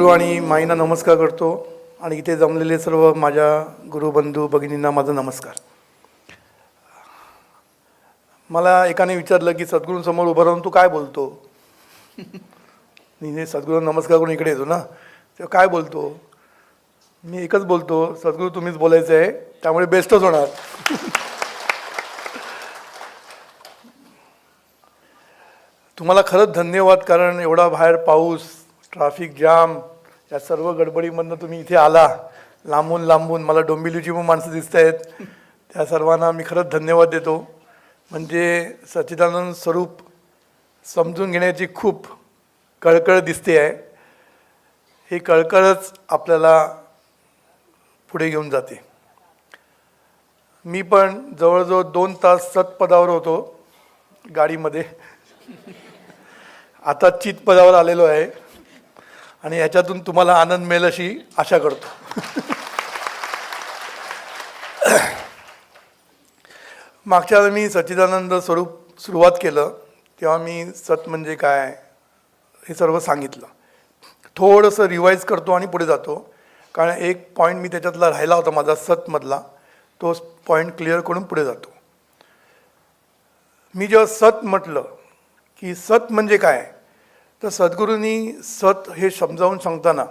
सद्गुरू आणि माईंना नमस्कार करतो आणि इथे जमलेले सर्व माझ्या गुरुबंधू भगिनींना माझा नमस्कार. मला एकाने विचारलं की सद्गुरूंसमोर उभं राहून तू काय बोलतो. मी सद्गुरू नमस्कार करून इकडे येतो ना, तेव्हा काय बोलतो. मी एकच बोलतो, सद्गुरू तुम्हीच बोलायचं आहे, त्यामुळे बेस्टच होणार. तुम्हाला खरंच धन्यवाद, कारण एवढा बाहेर पाऊस, ट्रॅफिक जाम, या सर्व गडबडीमधनं तुम्ही इथे आला. लांबून लांबून मला डोंबिवलीची पण माणसं दिसत आहेत, त्या सर्वांना मी खरंच धन्यवाद देतो. म्हणजे सच्चिदानंद स्वरूप समजून घेण्याची खूप कळकळ दिसते आहे. ही कळकळच आपल्याला पुढे घेऊन जाते. मी पण जवळजवळ 2 तास सत्पदावर होतो गाडीमध्ये. आता चितपदावर आलेलो आहे आणि याच्यातून तुम्हाला आनंद मिळेल अशी आशा करतो. मागच्या वेळी मी सच्चिदानंद स्वरूप सुरुवात केलं तेव्हा मी सत म्हणजे काय हे सर्व सांगितलं. थोडंसं रिवाईज करतो आणि पुढे जातो, कारण एक पॉईंट मी त्याच्यातला राहिला होता माझा सतमधला, तो पॉईंट क्लिअर करून पुढे जातो. मी जेव्हा सत म्हटलं की सत म्हणजे काय, तर सद्गुरूंनी सत हे समजावून सांगताना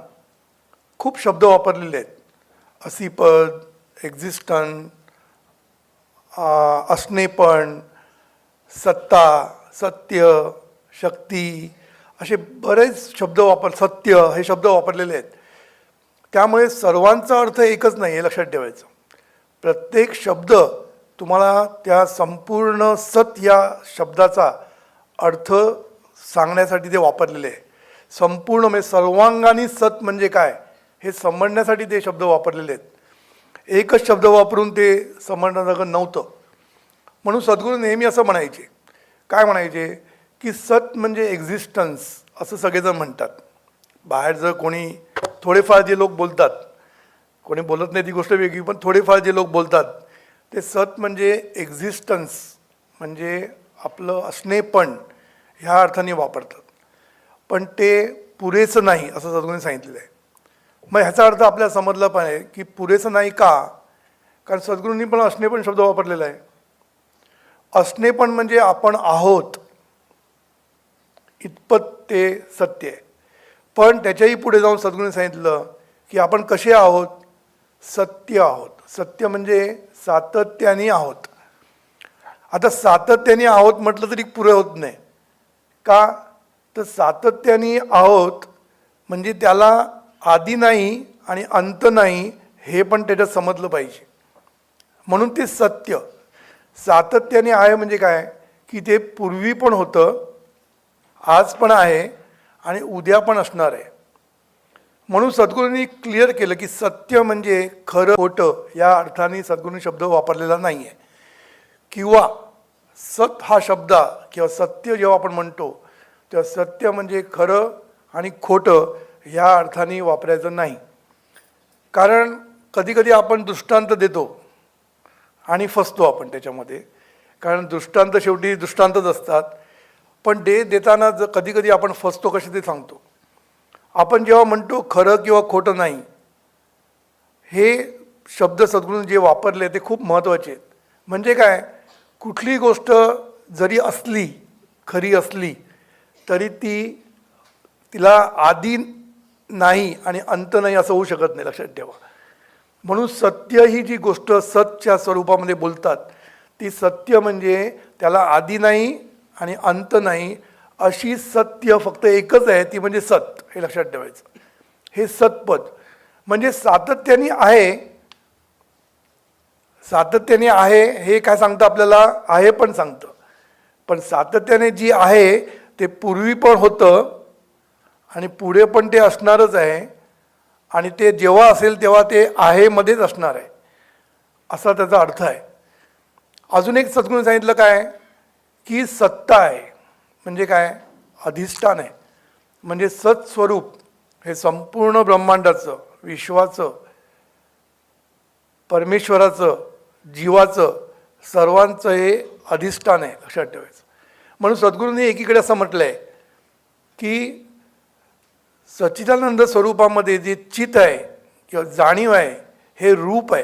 खूप शब्द वापरलेले आहेत. असीपद, एक्झिस्टन्स, असणेपण, सत्ता, सत्य, शक्ती, असे बरेच शब्द सत्य हे शब्द वापरलेले आहेत. त्यामुळे सर्वांचा अर्थ एकच नाही हे लक्षात ठेवायचं. प्रत्येक शब्द तुम्हाला त्या संपूर्ण सत या शब्दाचा अर्थ सांगण्यासाठी ते वापरलेले आहे. संपूर्ण म्हणजे सर्वांगाने सत म्हणजे काय हे समजण्यासाठी ते शब्द वापरलेले आहेत. एकच शब्द वापरून ते समजण्यासारखं नव्हतं. म्हणून सद्गुरू नेहमी असं म्हणायचे, काय म्हणायचे की सत म्हणजे एक्झिस्टन्स, असं सगळेजण म्हणतात. बाहेर जर कोणी थोडेफार जे लोक बोलतात, कोणी बोलत नाही ती गोष्ट वेगळी, पण थोडेफार जे लोक बोलतात ते सत म्हणजे एक्झिस्टन्स म्हणजे आपलं असणेपण ह्या अर्थाने वापरतात. पण ते पुरेसं नाही असं सद्गुरूंनी सांगितलेलं आहे. मग ह्याचा अर्थ आपल्याला समजला पाहिजे की पुरेसं नाही का, कारण सद्गुरूंनी पण असणेपण शब्द वापरलेला आहे. असणेपण म्हणजे आपण आहोत इतपत ते सत्य आहे. पण त्याच्याही पुढे जाऊन सद्गुरूंनी सांगितलं की आपण कसे आहोत, सत्य आहोत. सत्य म्हणजे सातत्याने आहोत. आता सातत्याने आहोत म्हटलं तरी पुरे होत नाही का, तर सातत्याने आहोत म्हणजे त्याला आदी नाही आणि अंत नाही हे पण त्याच्यात समजलं पाहिजे. म्हणून ते सत्य सातत्याने आहे म्हणजे काय की ते पूर्वी पण होतं, आज पण आहे आणि उद्या पण असणार आहे. म्हणून सद्गुरूंनी क्लिअर केलं की सत्य म्हणजे खरं खोटं या अर्थाने सद्गुरूंनी शब्द वापरलेला नाही आहे. किंवा सत हा शब्द किंवा सत्य जेव्हा आपण म्हणतो तेव्हा सत्य म्हणजे खरं आणि खोटं ह्या अर्थाने वापरायचं नाही. कारण कधीकधी आपण दृष्टांत देतो आणि फसतो आपण त्याच्यामध्ये, कारण दृष्टांत शेवटी दृष्टांतच असतात. पण देताना कधीकधी आपण फसतो कसे ते सांगतो. आपण जेव्हा म्हणतो खरं किंवा खोटं नाही, हे शब्द सद्गुरूंनी जे वापरले ते खूप महत्त्वाचे आहेत. म्हणजे काय, कुठली गोष्ट जरी असली, खरी असली तरी तिला आदी नाही आणि अंत नाही असं होऊ शकत नाही, लक्षात ठेवा. म्हणून सत्य ही जी गोष्ट सतच्या स्वरूपामध्ये बोलतात ती सत्य म्हणजे त्याला आदी नाही आणि अंत नाही अशी सत्य फक्त एकच आहे, ती म्हणजे सत. हे लक्षात ठेवायचं. हे सतपद म्हणजे सातत्याने आहे. सातत्याने आहे हे काय सांगतं आपल्याला, आहे पण सांगतं. पण सातत्याने जी आहे ते पूर्वी पण होतं आणि पुढे पण ते असणारच आहे आणि ते जेव्हा असेल तेव्हा ते आहे मध्येच असणार आहे, असा त्याचा अर्थ आहे. अजून एक सद्गुरूंनी सांगितलं काय की सत्ता आहे म्हणजे काय, अधिष्ठान आहे. म्हणजे सत्स्वरूप हे संपूर्ण ब्रह्मांडाचं, विश्वाचं, परमेश्वराचं, जीवाचं, सर्वांचं हे अधिष्ठान आहे, लक्षात ठेवायचं. म्हणून सद्गुरूंनी एकीकडे असं म्हटलं आहे की सच्चिदानंद स्वरूपामध्ये जे चित आहे किंवा जाणीव आहे हे रूप आहे.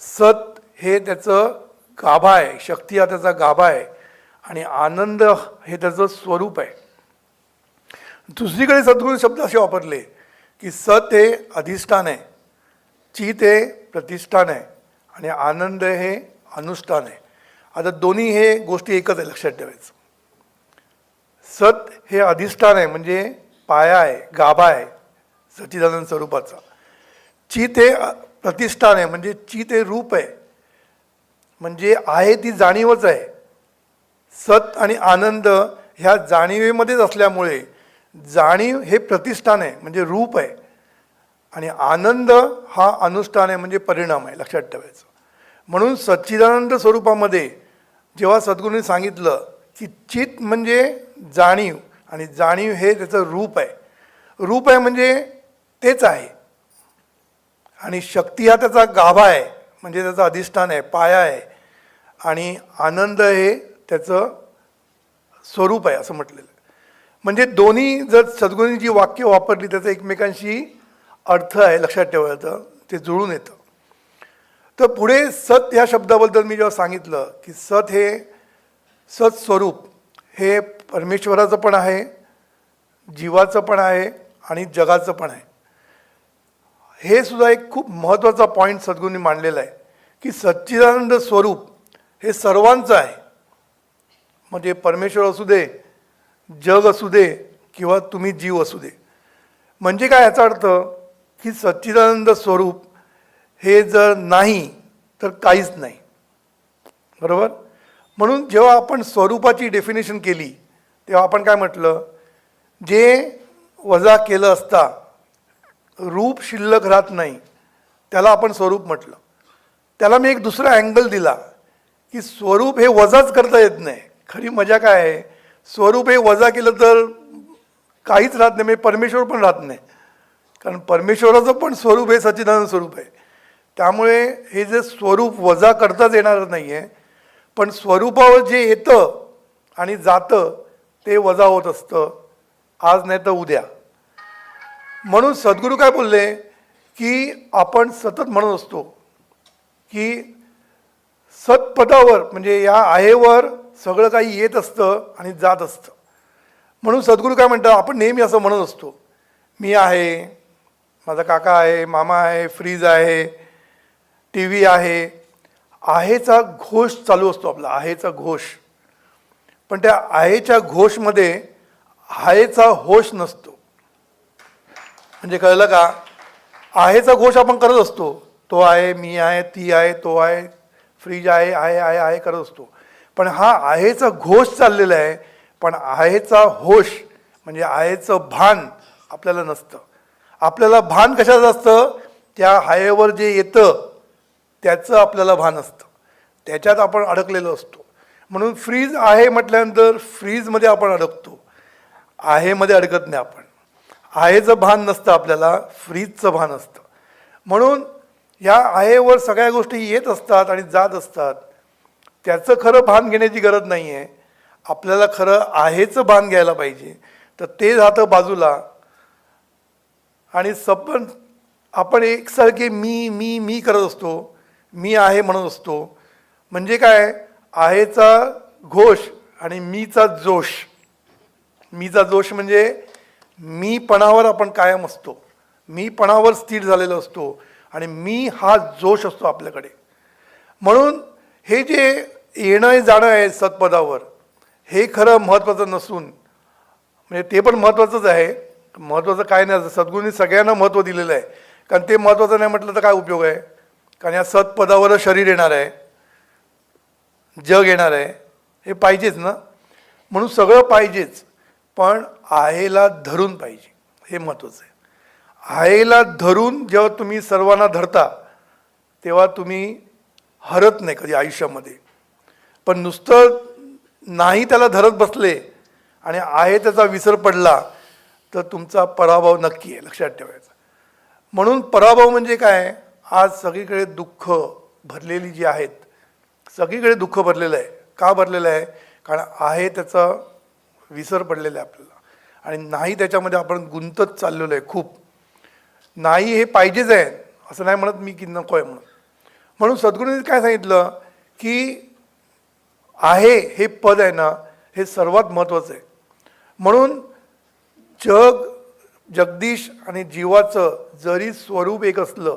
सत हे त्याचं गाभा आहे, शक्ती हा त्याचा गाभा आहे आणि आनंद हे त्याचं स्वरूप आहे. दुसरीकडे सद्गुरू शब्द असे वापरले की सत हे अधिष्ठान आहे, चित हे प्रतिष्ठान आहे आणि आनंद हे अनुष्ठान आहे. आता दोन्ही हे गोष्टी एकच आहे, लक्षात ठेवायचं. सत हे अधिष्ठान आहे म्हणजे पाया आहे, गाभा आहे सच्चिदानंद स्वरूपाचा. चित हे प्रतिष्ठान आहे म्हणजे चित हे रूप आहे, म्हणजे आहे ती जाणीवच आहे. सत आणि आनंद ह्या जाणीवेमध्येच असल्यामुळे जाणीव हे प्रतिष्ठान आहे म्हणजे रूप आहे आणि आनंद हा अनुष्ठान आहे म्हणजे परिणाम आहे, लक्षात ठेवायचं. म्हणून सच्चिदानंद स्वरूपामध्ये जेव्हा सद्गुरूंनी सांगितलं की चित म्हणजे जाणीव आणि जाणीव हे त्याचं रूप आहे. रूप आहे म्हणजे तेच आहे आणि शक्ती हा त्याचा गाभा आहे म्हणजे त्याचं अधिष्ठान आहे, पाया आहे आणि आनंद हे त्याचं स्वरूप आहे असं म्हटलेलं आहे. म्हणजे दोन्ही जर सद्गुरूंनी जी वाक्य वापरली त्याचा एकमेकांशी अर्थ आहे, लक्षात ठेवायचं, ते जुळून येतं. तर पुढे सत या शब्दाबद्दल मी जेव्हा सांगितलं की सत हे सत्स्वरूप हे परमेश्वराचं पण आहे, जीवाचं पण आहे आणि जगाचं पण आहे. हे सुद्धा एक खूप महत्त्वाचा पॉईंट सद्गुरूंनी मांडलेला आहे की सच्चिदानंद स्वरूप हे सर्वांचं आहे. म्हणजे परमेश्वर असू दे, जग असू दे किंवा तुम्ही जीव असू दे. म्हणजे काय याचा अर्थ की सच्चिदानंद स्वरूप हे जर नाही तर काहीच नाही, बरोबर. म्हणून जेव्हा आपण स्वरूपाची डेफिनेशन केली तेव्हा आपण काय म्हटलं, जे वजा केलं असता रूप शिल्लक राहत नाही त्याला आपण स्वरूप म्हटलं. त्याला मी एक दुसरा अँगल दिला की स्वरूप हे वजाच करता येत नाही. खरी मजा काय आहे, स्वरूप हे वजा केलं तर काहीच राहत नाही, म्हणजे परमेश्वर पण राहत नाही, कारण परमेश्वराचं पण स्वरूप हे सच्चिदानंद स्वरूप आहे. त्यामुळे हे जे स्वरूप वजा करताच येणार नाही आहे, पण स्वरूपावर जे येतं आणि जातं ते वजा होत असतं, आज नाही तर उद्या. म्हणून सद्गुरू काय बोलले की आपण सतत म्हणत असतो की सत्पदावर म्हणजे या आहेवर सगळं काही येत असतं आणि जात असतं. म्हणून सद्गुरू काय म्हणतात, आपण नेहमी असं म्हणत असतो, मी आहे, माझा काका आहे, मामा आहे, फ्रीज आहे, टी व्ही आहे. आहेचा घोष चालू असतो आपला, आहेचा घोष. पण त्या आहेच्या घोषमध्ये आहेचा होश नसतो. म्हणजे कळलं का, आहेचा घोष आपण करत असतो, तो आहे, मी आहे, ती आहे, तो आहे, फ्रीज आहे, आहे करत असतो. पण हा आहेचा घोष चाललेला आहे, पण आहेचा होश म्हणजे आहेचं भान आपल्याला नसतं. आपल्याला भान कशाचं असतं, त्या हायेवर जे येतं त्याचं आपल्याला भान असतं, त्याच्यात आपण अडकलेलो असतो. म्हणून फ्रीज आहे म्हटल्यानंतर फ्रीजमध्ये आपण अडकतो, आहेमध्ये अडकत नाही. आपण आहेचं भान नसतं आपल्याला, फ्रीजचं भान असतं. म्हणून ह्या आहेवर सगळ्या गोष्टी येत असतात आणि जात असतात, त्याचं खरं भान घेण्याची गरज नाही आहे. आपल्याला खरं आहेचं भान घ्यायला पाहिजे. तर ते जातं बाजूला आणि आपण एकसारखे मी मी मी करत असतो, मी आहे म्हणत असतो. म्हणजे काय, आहेचा घोष आणि मीचा जोश. मीचा जोश म्हणजे मीपणावर आपण कायम असतो, मीपणावर स्थिर झालेलो असतो आणि मी हा जोश असतो आपल्याकडे. म्हणून हे जे येणं जाणं आहे सत्पदावर हे खरं महत्त्वाचं नसून, म्हणजे ते पण महत्त्वाचंच आहे, महत्त्वाचं काय नाही, सद्गुरूंनी सगळ्यांना महत्त्व दिलेलं आहे. कारण ते महत्त्वाचं नाही म्हटलं तर काय उपयोग आहे, कारण या सत्पदावरच शरीर येणार आहे, जग येणार आहे, हे पाहिजेच ना. म्हणून सगळं पाहिजेच, पण आहेला धरून पाहिजे, हे महत्त्वाचं आहे. आहेला धरून जेव्हा तुम्ही सर्वांना धरता तेव्हा तुम्ही हरत नाही कधी आयुष्यामध्ये. पण नुसतं नाही त्याला धरत बसले आणि आहे त्याचा विसर पडला तर तुमचा पराभव नक्की आहे, लक्षात ठेवायचा. म्हणून पराभव म्हणजे काय, आज सगळीकडे दुःख भरलेली जी आहेत, सगळीकडे दुःख भरलेलं आहे. का भरलेलं आहे, कारण आहे त्याचा विसर पडलेला आहे आपल्याला. आणि नाही त्याच्यामध्ये आपण गुंतत चाललेलो आहे खूप. नाही हे पाहिजेच आहे असं नाही म्हणत मी की नको आहे म्हणून सद्गुरूंनी काय सांगितलं की आहे हे पद आहे ना हे सर्वात महत्त्वाचं आहे. म्हणून जगदीश आणि जीवाचं जरी स्वरूप एक असलं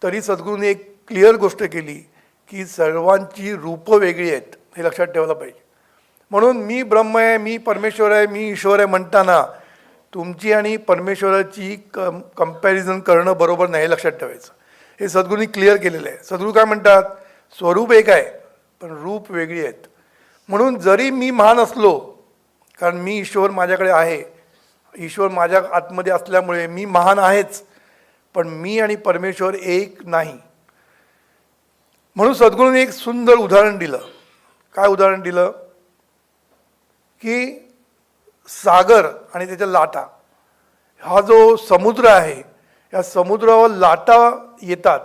तरी सद्गुरूंनी एक क्लिअर गोष्ट केली की सर्वांची रूपं वेगळी आहेत हे लक्षात ठेवायला पाहिजे. म्हणून मी ब्रह्म आहे, मी परमेश्वर आहे, मी ईश्वर आहे म्हणताना तुमची आणि परमेश्वराची कंपॅरिझन करणं बरोबर नाही, लक्षात ठेवायचं. हे सद्गुरूंनी क्लिअर केलेलं आहे. सद्गुरू काय म्हणतात, स्वरूप एक आहे पण रूप वेगळी आहेत. म्हणून जरी मी महान असलो, कारण मी ईश्वर माझ्याकडे आहे, ईश्वर माझ्या आतमध्ये असल्यामुळे मी महान आहेच, पण मी आणि परमेश्वर एक नाही. म्हणून सद्गुरूंनी एक सुंदर उदाहरण दिलं. काय उदाहरण दिलं की सागर आणि त्याच्या लाटा, हा जो समुद्र आहे या समुद्रावर लाटा येतात.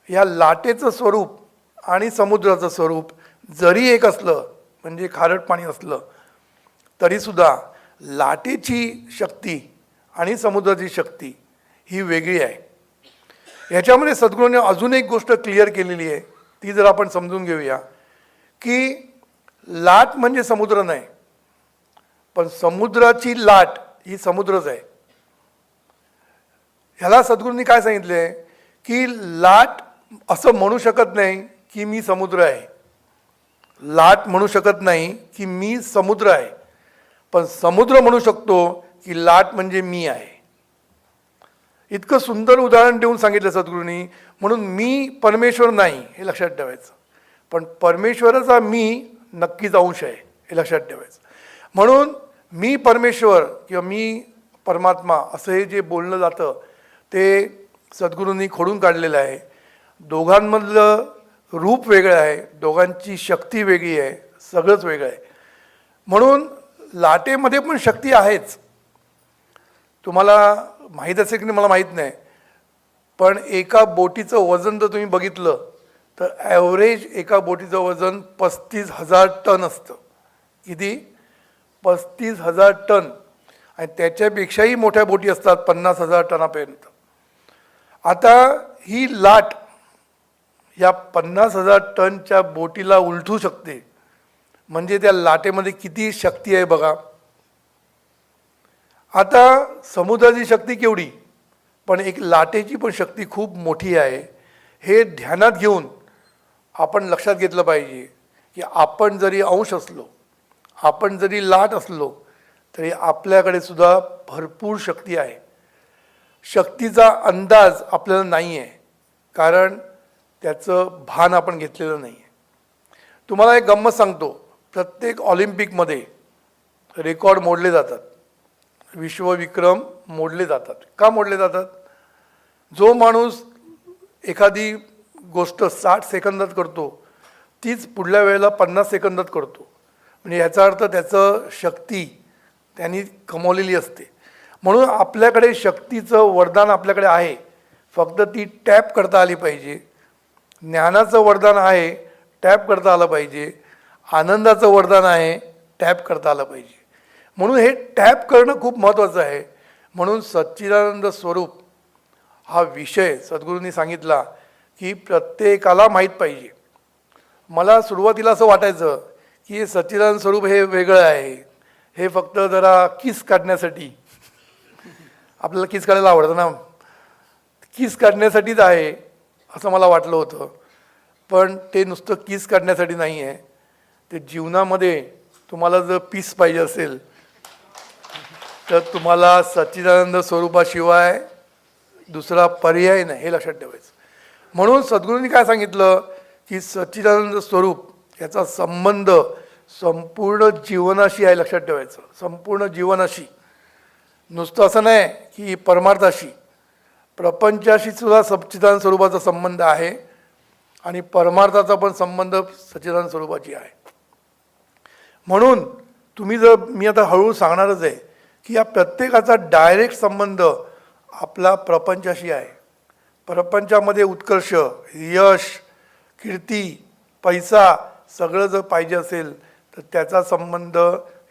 या लाटेचं स्वरूप आणि समुद्राचं स्वरूप जरी एक असलं, म्हणजे खारट पाणी असलं, तरीसुद्धा लाटेची शक्ती आणि समुद्राची शक्ती ही वेगळी आहे. ह्याच्यामध्ये सद्गुरूंनी अजून एक गोष्ट क्लिअर केलेली आहे, ती जर आपण समजून घेऊया की लाट म्हणजे समुद्र नाही, पण समुद्राची लाट ही समुद्रच आहे. ह्याला सद्गुरूंनी काय सांगितले की लाट असं म्हणू शकत नाही की मी समुद्र आहे, लाट म्हणू शकत नाही की मी समुद्र आहे, पण समुद्र म्हणू शकतो की लाट म्हणजे मी आहे. इतकं सुंदर उदाहरण देऊन सांगितलं सद्गुरूंनी. म्हणून मी परमेश्वर नाही हे लक्षात ठेवायचं, पण परमेश्वराचा मी नक्कीच अंश आहे हे लक्षात ठेवायचं. म्हणून मी परमेश्वर किंवा मी परमात्मा असं हे जे बोलणं जातं ते सद्गुरूंनी खोडून काढलेलं आहे. दोघांमधलं रूप वेगळं आहे, दोघांची शक्ती वेगळी आहे, सगळंच वेगळं आहे. म्हणून लाटेमध्ये पण शक्ती आहेच. तुम्हाला माहीत असेल की नाही मला माहीत नाही, पण एका बोटीचं वजन जर तुम्ही बघितलं तर ॲव्हरेज एका बोटीचं वजन 35,000 टन असतं. किती? 35,000 टन. आणि त्याच्यापेक्षाही मोठ्या बोटी असतात 50,000 टनापर्यंत. आता ही लाट या 50,000 टनच्या बोटीला उलटू शकते, म्हणजे त्या लाटेमध्ये किती शक्ती आहे बघा. आता समुद्राची शक्ती केवढी, पण एक लाटेची पण शक्ती खूप मोठी आहे. हे ध्यानात घेऊन आपण लक्षात घेतलं पाहिजे की आपण जरी अंश असलो, आपण जरी लाट असलो, तरी आपल्याकडे सुद्धा भरपूर शक्ती आहे. शक्तीचा अंदाज आपल्याला नाही आहे, कारण त्याचं भान आपण घेतलेलं नाही आहे. तुम्हाला एक गंमत सांगतो. प्रत्येक ऑलिम्पिकमध्ये रेकॉर्ड मोडले जातात, विश्वविक्रम मोडले जातात. का मोडले जातात? जो माणूस एखादी गोष्ट 60 सेकंदात करतो तीच पुढल्या वेळेला 50 सेकंदात करतो. म्हणजे याचा अर्थ त्याचं शक्ती त्यांनी कमवलेली असते. म्हणून आपल्याकडे शक्तीचं वरदान आपल्याकडे आहे, फक्त ती टॅप करता आली पाहिजे. ज्ञानाचं वरदान आहे, टॅप करता आलं पाहिजे. आनंदाचं वरदान आहे, टॅप करता आलं पाहिजे. म्हणून हे टॅप करणं खूप महत्त्वाचं आहे. म्हणून सच्चिदानंद स्वरूप हा विषय सद्गुरूंनी सांगितला की प्रत्येकाला माहीत पाहिजे. मला सुरुवातीला असं वाटायचं की हे सच्चिदानंद स्वरूप हे वेगळं आहे, हे फक्त जरा किस काढण्यासाठी, आपल्याला किस काढायला आवडतं ना, किस काढण्यासाठीच आहे असं मला वाटलं होतं. पण ते नुसतं किस काढण्यासाठी नाही आहे, ते जीवनामध्ये तुम्हाला जर पीस पाहिजे असेल तर तुम्हाला सच्चिदानंद स्वरूपाशिवाय दुसरा पर्याय नाही, हे लक्षात ठेवायचं. म्हणून सद्गुरूंनी काय सांगितलं की सच्चिदानंद स्वरूप याचा संबंध संपूर्ण जीवनाशी आहे, लक्षात ठेवायचं. संपूर्ण जीवनाशी, नुसतं असं नाही की परमार्थाशी, प्रपंचाशी सुद्धा सच्चिदानंद स्वरूपाचा संबंध आहे आणि परमार्थाचा पण संबंध सच्चिदानंद स्वरूपाची आहे. म्हणून तुम्ही जर, मी आता हळूहळू सांगणारच आहे की या प्रत्येकाचा डायरेक्ट संबंध आपला प्रपंचाशी आहे. प्रपंचामध्ये उत्कर्ष, यश, कीर्ती, पैसा सगळं जर पाहिजे असेल तर त्याचा संबंध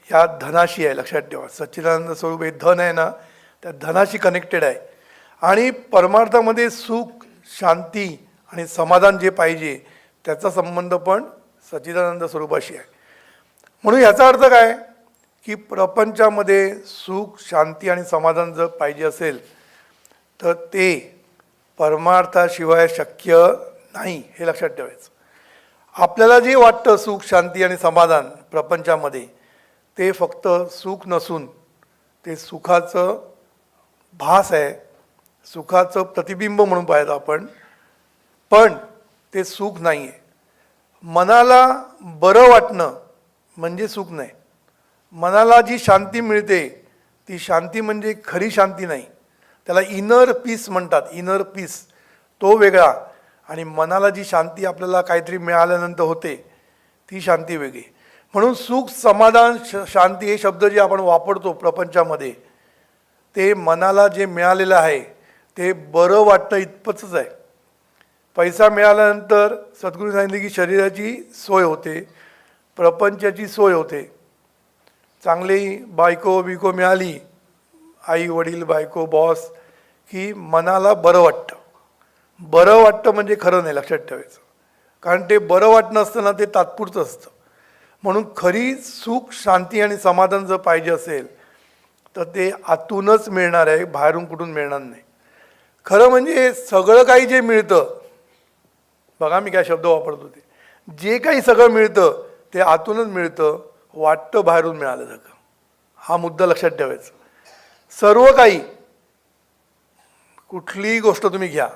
ह्या धनाशी आहे, लक्षात ठेवा. सच्चिदानंद स्वरूप हे धन आहे ना, त्या धनाशी कनेक्टेड आहे. आणि परमार्थामध्ये सुख, शांती आणि समाधान जे पाहिजे त्याचा संबंध पण सच्चिदानंद स्वरूपाशी आहे. म्हणून याचा अर्थ काय की प्रपंचामध्ये सुख, शांती आणि समाधान जर पाहिजे असेल तर ते परमार्थाशिवाय शक्य नाही, हे लक्षात ठेवायचं. आपल्याला जे वाटतं सुख, शांती आणि समाधान प्रपंचामध्ये, ते फक्त सुख नसून ते सुखाचं भास आहे, सुखाचं प्रतिबिंब म्हणून पाहिजे आपण, पण ते सुख नाही आहे. मनाला बरं वाटणं म्हणजे सुख नाही. मनाला जी शांती मिळते ती शांती म्हणजे खरी शांती नाही, त्याला इनर पीस म्हणतात. इनर पीस तो वेगळा, आणि मनाला जी शांती आपल्याला काहीतरी मिळाल्यानंतर होते ती शांती वेगळी. म्हणून सुख, समाधान, शांती हे शब्द जे आपण वापरतो प्रपंचामध्ये, ते मनाला जे मिळालेलं आहे ते बरं वाटतं इतपतच आहे. पैसा मिळाल्यानंतर सद्गुरू सांगितले की शरीराची सोय होते, प्रपंचाची सोय होते. चांगली बायको बिको मिळाली, आई वडील, बायको, बॉस, की मनाला बरं वाटतं. बरं वाटतं म्हणजे खरं नाही, लक्षात ठेवायचं. कारण ते बरं वाटणं असतं ना, ते तात्पुरतं असतं. म्हणून खरी सुख, शांती आणि समाधान जर पाहिजे असेल तर ते आतूनच मिळणार आहे, बाहेरून कुठून मिळणार नाही. खरं म्हणजे सगळं काही जे मिळतं, बघा मी काय शब्द वापरतो, ते जे काही सगळं मिळतं ते आतूनच मिळतं, वाटतं बाहेरून मिळालं सगळं. हा मुद्दा लक्षात ठेवायचा. सर्व काही, कुठलीही गोष्ट तुम्ही घ्या,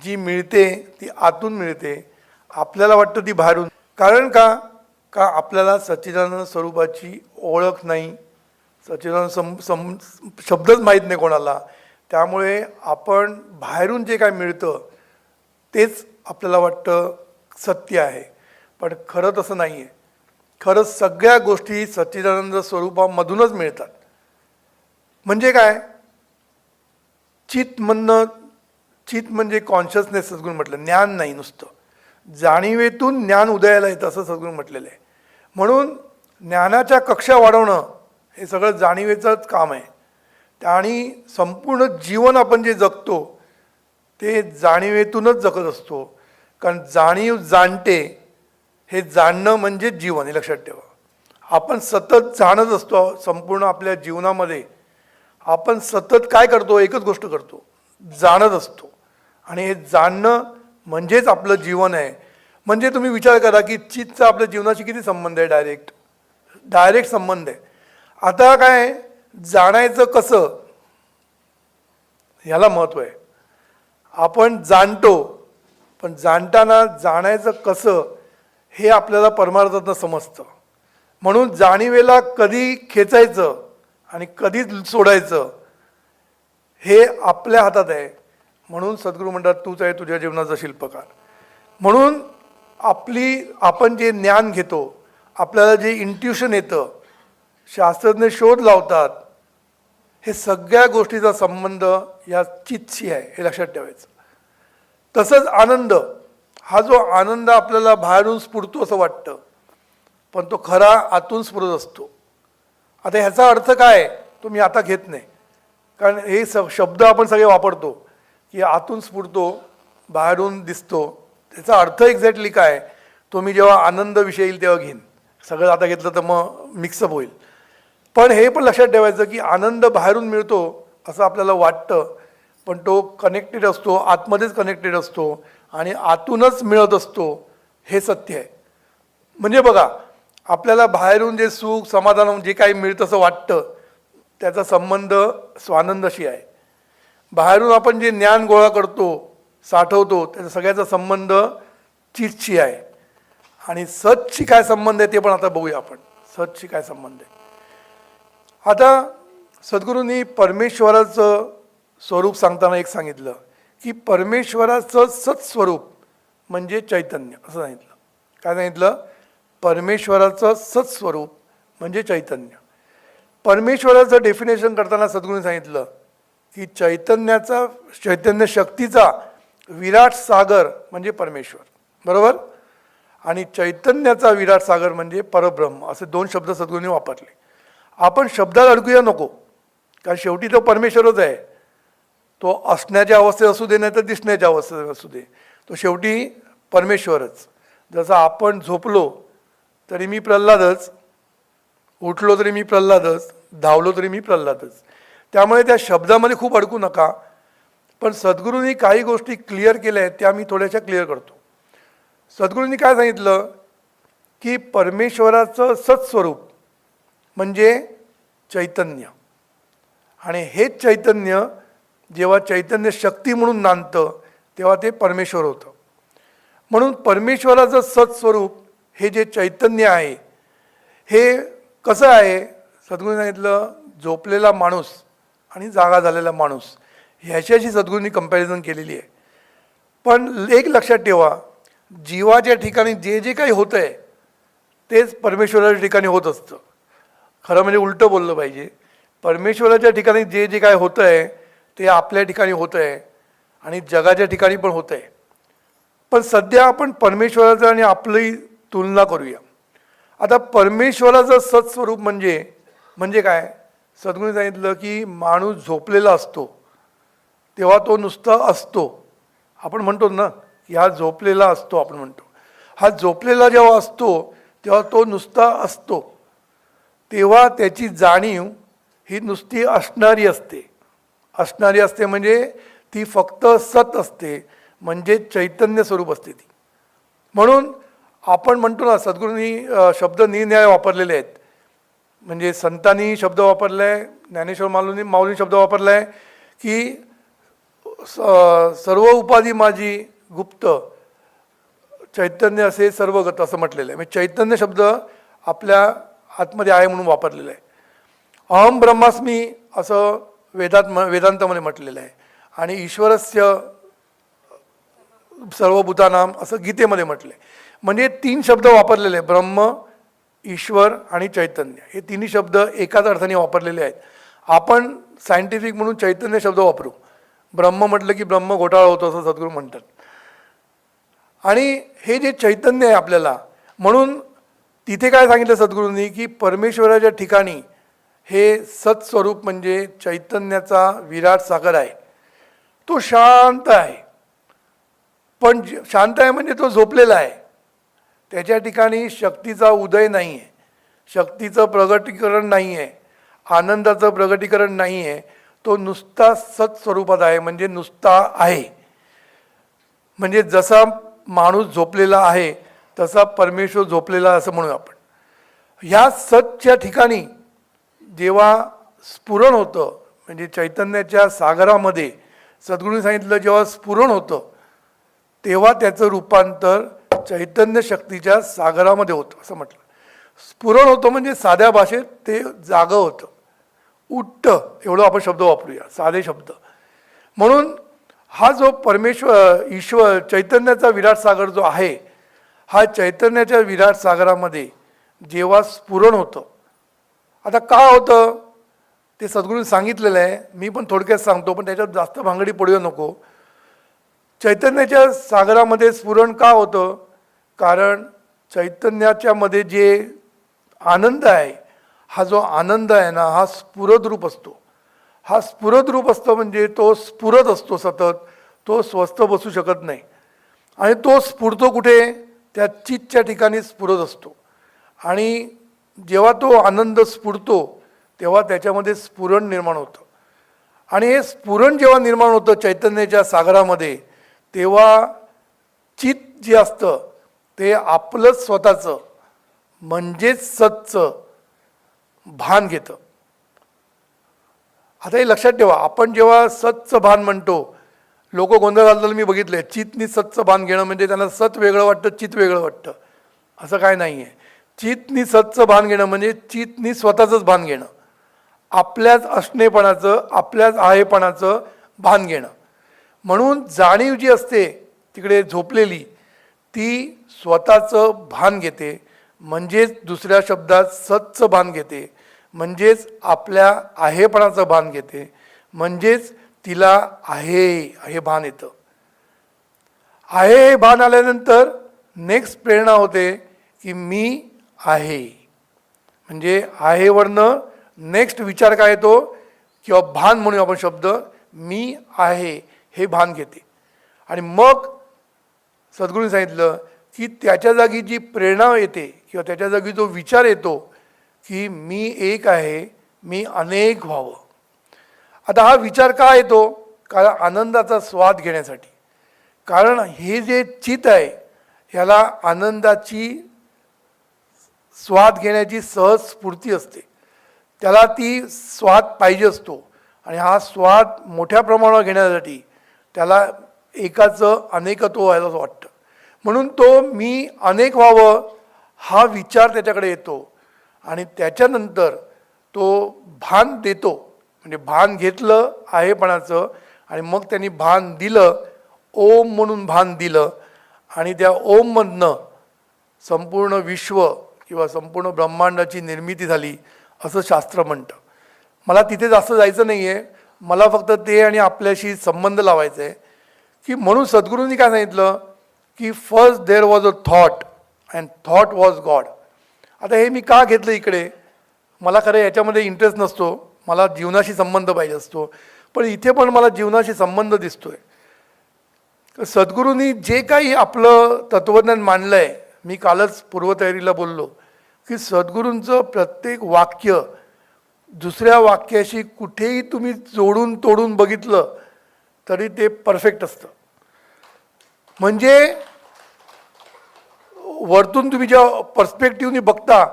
जी मिळते ती आतून मिळते, आपल्याला वाटतं ती बाहेरून. कारण का आपल्याला सच्चिदानंद स्वरूपाची ओळख नाही, सच्चिदानंद शब्दच माहीत नाही कोणाला. त्यामुळे आपण बाहेरून जे काय मिळतं तेच आपल्याला वाटतं सत्य आहे, पण खरं तसं नाही आहे. खरं सगळ्या गोष्टी सच्चिदानंद स्वरूपामधूनच मिळतात. म्हणजे काय, चित म्हणजे कॉन्शियसनेस, सद्गुरू म्हटलं. ज्ञान नाही नुसतं, जाणीवेतून ज्ञान उदयाला येतं असं सद्गुरू म्हटलेलं आहे. म्हणून ज्ञानाच्या कक्षा वाढवणं हे सगळं जाणीवेचंच काम आहे. आणि संपूर्ण जीवन आपण जे जगतो ते जाणीवेतूनच जगत असतो. कारण जाणीव जाणते, हे जाणणं म्हणजे जीवन, हे लक्षात ठेवा. आपण सतत जाणत असतो. संपूर्ण आपल्या जीवनामध्ये आपण सतत काय करतो, एकच गोष्ट करतो, जाणत असतो. आणि हे जाणणं म्हणजेच आपलं जीवन आहे. म्हणजे तुम्ही विचार करा की चित्तचा आपल्या जीवनाशी किती संबंध आहे, डायरेक्ट संबंध आहे. आता काय जाणायचं कसं, याला महत्त्व आहे. आपण जाणतो, पण जाणताना जाणायचं कसं हे आपल्याला परमार्थातनं समजतं. म्हणून जाणीवेला कधी खेचायचं आणि कधी सोडायचं हे आपल्या हातात आहे. म्हणून सद्गुरू म्हणतात, तूच आहे तुझ्या जीवनाचा शिल्पकार. म्हणून आपण जे ज्ञान घेतो, आपल्याला जे इंट्युशन येतं, शास्त्रज्ञ शोध लावतात, हे सगळ्या गोष्टीचा संबंध या चित्तशी आहे, हे लक्षात ठेवायचं. तसंच आनंद, हा जो आनंद आपल्याला बाहेरून स्फुरतो असं वाटतं, पण तो खरा आतून स्फुरत असतो. आता ह्याचा अर्थ काय तो मी आता घेत नाही, कारण हे शब्द आपण सगळे वापरतो की आतून स्फुरतो, बाहेरून दिसतो. त्याचा अर्थ एक्झॅक्टली काय तो मी जेव्हा आनंद विषय येईल तेव्हा घेईन. सगळं आता घेतलं तर मग मिक्सअप होईल. पण हे पण लक्षात ठेवायचं की आनंद बाहेरून मिळतो असं आपल्याला वाटतं, पण तो कनेक्टेड असतो, आतमध्येच कनेक्टेड असतो आणि आतूनच मिळत असतो, हे सत्य आहे. म्हणजे बघा, आपल्याला बाहेरून जे सुख, समाधान जे काही मिळतं असं वाटतं, त्याचा संबंध स्वानंदाशी आहे. बाहेरून आपण जे ज्ञान गोळा करतो, साठवतो, त्याचा सगळ्याचा संबंध चित्तशी आहे. आणि सतशी काय संबंध आहे ते पण आता बघूया आपण. सतशी काय संबंध आहे. आता सद्गुरूंनी परमेश्वराचं स्वरूप सांगताना एक सांगितलं की परमेश्वराचं सत्स्वरूप म्हणजे चैतन्य, असं सांगितलं. काय सांगितलं? परमेश्वराचं सत्स्वरूप म्हणजे चैतन्य. परमेश्वराचं डेफिनेशन करताना सद्गुरूंनी सांगितलं की चैतन्य शक्तीचा विराट सागर म्हणजे परमेश्वर, बरोबर? आणि चैतन्याचा विराट सागर म्हणजे परब्रह्म, असे दोन शब्द सद्गुरूंनी वापरले. आपण शब्दात अडकूया नको, कारण शेवटी तो परमेश्वरच आहे. तो असण्याच्या अवस्थेत असू दे नाही तर दिसण्याच्या अवस्थेत असू दे, तो शेवटी परमेश्वरच. जसं आपण झोपलो तरी मी प्रल्हादच, उठलो तरी मी प्रल्हादच, धावलो तरी मी प्रल्हादच. त्यामुळे त्या शब्दामध्ये खूप अडकू नका. पण सद्गुरूंनी काही गोष्टी क्लिअर केल्या आहेत, त्या मी थोड्याशा क्लिअर करतो. सद्गुरूंनी काय सांगितलं की परमेश्वराचं सत्स्वरूप म्हणजे चैतन्य, आणि हेच चैतन्य जेव्हा चैतन्य शक्ती म्हणून नांदतं तेव्हा ते परमेश्वर होतं. म्हणून परमेश्वराचं सत्स्वरूप हे जे चैतन्य आहे हे कसं आहे, सद्गुरूंनी सांगितलं झोपलेला माणूस आणि जागा झालेला माणूस ह्याच्याशी सद्गुरूंनी कंपॅरिझन केलेली आहे. पण एक लक्षात ठेवा, जीवाच्या ठिकाणी जे जे काही होतं आहे तेच परमेश्वराच्या ठिकाणी होत असतं. खरं म्हणजे उलटं बोललं पाहिजे. परमेश्वराच्या ठिकाणी जे जे काय होतं आहे ते आपल्या ठिकाणी होतं आहे आणि जगाच्या ठिकाणी पण होतं आहे. पण सध्या आपण परमेश्वराचं आणि आपली तुलना करूया. आता परमेश्वराचं सत्स्वरूप म्हणजे काय, सद्गुरूंनी सांगितलं की माणूस झोपलेला असतो तेव्हा तो नुसता असतो. आपण म्हणतो ना की हा झोपलेला असतो, आपण म्हणतो हा झोपलेला जेव्हा असतो तेव्हा तो नुसता असतो, तेव्हा त्याची जाणीव ही नुसती असणारी असते म्हणजे ती फक्त सत असते, म्हणजे चैतन्य स्वरूप असते ती. म्हणून आपण म्हणतो ना, सद्गुरूंनी शब्द निरनिराळे वापरलेले आहेत. म्हणजे संतांनी शब्द वापरला आहे, ज्ञानेश्वर माऊलींनी शब्द वापरला आहे की सर्व उपाधी माझी गुप्त चैतन्य असे सर्वगत असं म्हटलेलं आहे. म्हणजे चैतन्य शब्द आपल्या आतमध्ये आहे म्हणून वापरलेलं आहे. अहम ब्रह्मास्मी असं वेदांतामध्ये म्हटलेलं आहे, आणि ईश्वरस्य सर्वभूतानाम असं गीतेमध्ये म्हटलं आहे. म्हणजे 3 शब्द वापरलेले आहे, ब्रह्म, ईश्वर आणि चैतन्य. हे तिन्ही शब्द एकाच अर्थाने वापरलेले आहेत. आपण सायंटिफिक म्हणून चैतन्य शब्द वापरू, ब्रह्म म्हटलं की ब्रह्म घोटाळा होतो असं सद्गुरू म्हणतात. आणि हे जे चैतन्य आहे आपल्याला, म्हणून तिथे काय सांगितलं सद्गुरूंनी की परमेश्वराच्या ठिकाणी हे सत्स्वरूप म्हणजे चैतन्याचा विराट सागर आहे. तो शांत आहे, पण शांत आहे म्हणजे तो झोपलेला आहे. त्याच्या ठिकाणी शक्तीचा उदय नाही आहे, शक्तीचं प्रगटीकरण नाही आहे, आनंदाचं प्रगटीकरण नाही आहे. तो नुसता सत्स्वरूपात आहे, म्हणजे नुसता आहे. म्हणजे जसा माणूस झोपलेला आहे तसा परमेश्वर झोपलेला असं म्हणू आपण. ह्या सतच्या ठिकाणी जेव्हा स्फुरण होतं, म्हणजे चैतन्याच्या सागरामध्ये सद्गुरूंनी सांगितलं जेव्हा स्फुरण होतं तेव्हा त्याचं रूपांतर चैतन्य शक्तीच्या सागरामध्ये होतं असं म्हटलं. स्फुरण होतं म्हणजे साध्या भाषेत ते जागं होतं, उठतं, एवढं आपण शब्द वापरूया, साधे शब्द. म्हणून हा जो ईश्वर चैतन्याचा विराट सागर जो आहे, हा चैतन्याच्या विराट सागरामध्ये जेव्हा स्फुरण होतं, आता का होतं ते सद्गुरूंनी सांगितलेलं आहे, मी पण थोडक्यात सांगतो, पण त्याच्यात जास्त भांगडी पडूया नको. चैतन्याच्या सागरामध्ये स्फुरण का होतं, कारण चैतन्याच्या मध्ये जे आनंद आहे, हा जो आनंद आहे ना, हा स्फुरद रूप असतो. हा स्फुरद रूप असतो म्हणजे तो स्फुरत असतो सतत, तो स्वस्थ बसू शकत नाही. आणि तो स्फुरतो कुठे, त्या चित्तच्या ठिकाणी स्फुरत असतो. आणि जेव्हा तो आनंद स्फुरतो तेव्हा त्याच्यामध्ये स्फुरण निर्माण होतं. आणि हे स्फुरण जेव्हा निर्माण होतं चैतन्याच्या सागरामध्ये, तेव्हा चित्त जे असतं ते आपलंच स्वतःचं म्हणजेच सतचं भान घेतं. आता हे लक्षात ठेवा, आपण जेव्हा सतचं भान म्हणतो, लोक गोंधळ घालताना मी बघितलं आहे. चित्तनी सतचं भान घेणं म्हणजे त्यांना सत वेगळं वाटतं, चित्त वेगळं वाटतं, असं काय नाही आहे. चित्तनी सतचं भान घेणं म्हणजे चित्तनी स्वतःचंच भान घेणं, आपल्याच असणेपणाचं, आपल्याच आहेपणाचं भान घेणं. म्हणून जाणीव जी असते तिकडे झोपलेली, ती स्वतःचं भान घेते, म्हणजेच दुसऱ्या शब्दात सतचं भान घेते, म्हणजेच आपल्या आहेपणाचं भान घेते, म्हणजेच तिला आहे हे भान येतं. आहे हे भान आल्यानंतर नेक्स्ट प्रेरणा होते की मी आहे, म्हणजे आहेवरनं नेक्स्ट विचार काय येतो किंवा भान म्हणून आपण शब्द, मी आहे हे भान घेते. आणि मग सद्गुरूंनी सांगितलं की त्याच्या जागी जी प्रेरणा येते किंवा त्याच्या जागी जो विचार येतो की मी एक आहे, मी अनेक व्हावं. आता हा विचार का येतो? कारण आनंदाचा स्वाद घेण्यासाठी. कारण हे जे चित्त आहे ह्याला आनंदाची स्वाद घेण्याची सहज स्फूर्ती असते, त्याला ती स्वाद पाहिजे असतो. आणि हा स्वाद मोठ्या प्रमाणावर घेण्यासाठी त्याला एकाचं अनेकत्व व्हायला वाटतं. म्हणून तो मी अनेक व्हावं हा विचार त्याच्याकडे येतो. आणि त्याच्यानंतर तो भान देतो, म्हणजे भान घेतलं आहेपणाचं आणि मग त्यांनी भान दिलं, ओम म्हणून भान दिलं. आणि त्या ओममधनं संपूर्ण विश्व किंवा संपूर्ण ब्रह्मांडाची निर्मिती झाली असं शास्त्र म्हणतं. मला तिथे जास्त जायचं नाही आहे, मला फक्त ते आणि आपल्याशी संबंध लावायचा आहे की म्हणून सद्गुरूंनी काय सांगितलं की first there was a thought and thought was God. आता हे मी का घेतलं इकडे? मला खरं याच्यामध्ये इंटरेस्ट नसतो, मला जीवनाशी संबंध पाहिजे असतो, पण इथे पण मला जीवनाशी संबंध दिसतोय. सद्गुरूंनी जे काही आपलं तत्त्वज्ञान मांडलं आहे, मी कालच पूर्वतयारीला बोललो की सद्गुरूंचं प्रत्येक वाक्य दुसऱ्या वाक्याशी कुठेही तुम्ही जोडून तोडून बघितलं तरी ते परफेक्ट असतं. म्हणजे वरतून तुम्ही जेव्हा पर्स्पेक्टिव्हनी बघता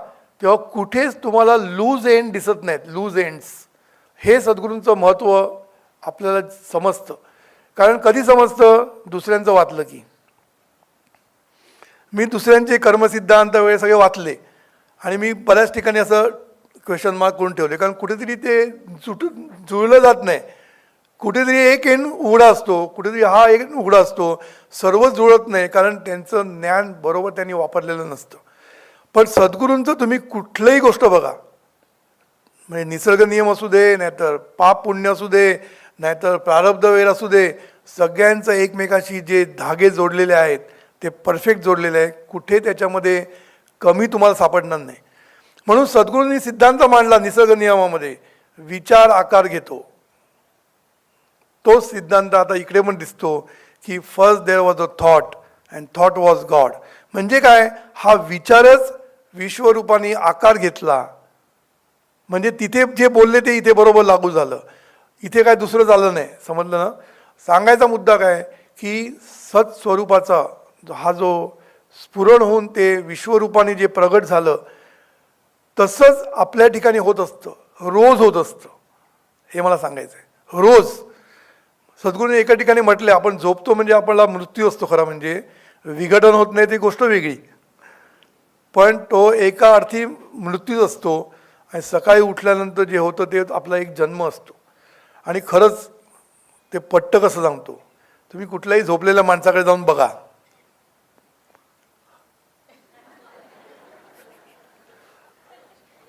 तेव्हा कुठेच तुम्हाला लूज एंड दिसत नाहीत, लूज एंड्स. हे सद्गुरूंचं महत्त्व आपल्याला समजतं. कारण कधी समजतं? दुसऱ्यांचं वाचलं की. मी दुसऱ्यांचे कर्मसिद्धांत वगैरे सगळे वाचले आणि मी बऱ्याच ठिकाणी असं क्वेश्चन मार्क करून ठेवले, कारण कुठेतरी ते जुळलं जात नाही. कुठेतरी एक एंड उघडा असतो, कुठेतरी हा एक उघडा असतो, सर्वच जुळत नाही, कारण त्यांचं ज्ञान बरोबर त्यांनी वापरलेलं नसतं. पण सद्गुरूंचं तुम्ही कुठलंही गोष्ट बघा, म्हणजे निसर्ग नियम असू दे, नाहीतर पाप पुण्य असू दे, नाहीतर प्रारब्ध वेर असू दे, सगळ्यांचं एकमेकाशी जे धागे जोडलेले आहेत ते परफेक्ट जोडलेले आहे. कुठे त्याच्यामध्ये कमी तुम्हाला सापडणार नाही. म्हणून सद्गुरूंनी सिद्धांत मांडला निसर्ग नियमामध्ये, विचार आकार घेतो. तो सिद्धांत आता इकडे पण दिसतो की first there was a thought and thought was God. म्हणजे काय? हा विचारच विश्वरूपाने आकार घेतला. म्हणजे तिथे जे बोलले ते इथे बरोबर लागू झालं, इथे काय दुसरं झालं नाही. समजलं ना? सांगायचा मुद्दा काय की सत्स्वरूपाचा हा जो स्फुरण होऊन ते विश्वरूपाने जे प्रगट झालं तसंच आपल्या ठिकाणी होत असतं, रोज होत असतं. हे मला सांगायचं आहे. रोज सद्गुरूने एका ठिकाणी म्हटले, आपण झोपतो म्हणजे आपल्याला मृत्यू असतो, खरा म्हणजे विघटन होत नाही ती गोष्ट वेगळी, पण तो एका अर्थी मृत्यूच असतो. आणि सकाळी उठल्यानंतर जे होतं ते आपला एक जन्म असतो. आणि खरंच ते पट्ट कसं सांगतो, तुम्ही कुठल्याही झोपलेल्या माणसाकडे जाऊन बघा,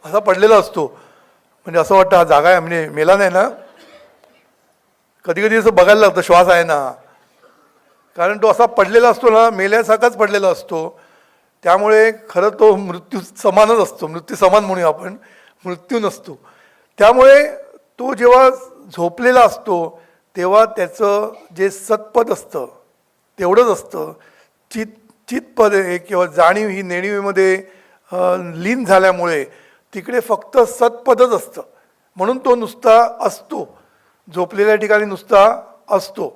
असा पडलेला असतो. म्हणजे असं वाटतं हा जागा आहे, म्हणजे मेला नाही ना. कधी कधी असं बघायला लागतं श्वास आहे ना, कारण तो असा पडलेला असतो ना, मेल्यासारखाच पडलेला असतो. त्यामुळे खरं तो मृत्यू समानच असतो, मृत्यू समान म्हणूया आपण, मृत्यू नसतो. त्यामुळे तो जेव्हा झोपलेला असतो तेव्हा त्याचं जे सत्पद असतं तेवढंच असतं. चितपद आहे किंवा जाणीव ही नेणीवेमध्ये लीन झाल्यामुळे तिकडे फक्त सत्पदच असतं. म्हणून तो नुसता असतो, झोपलेल्या ठिकाणी नुसता असतो.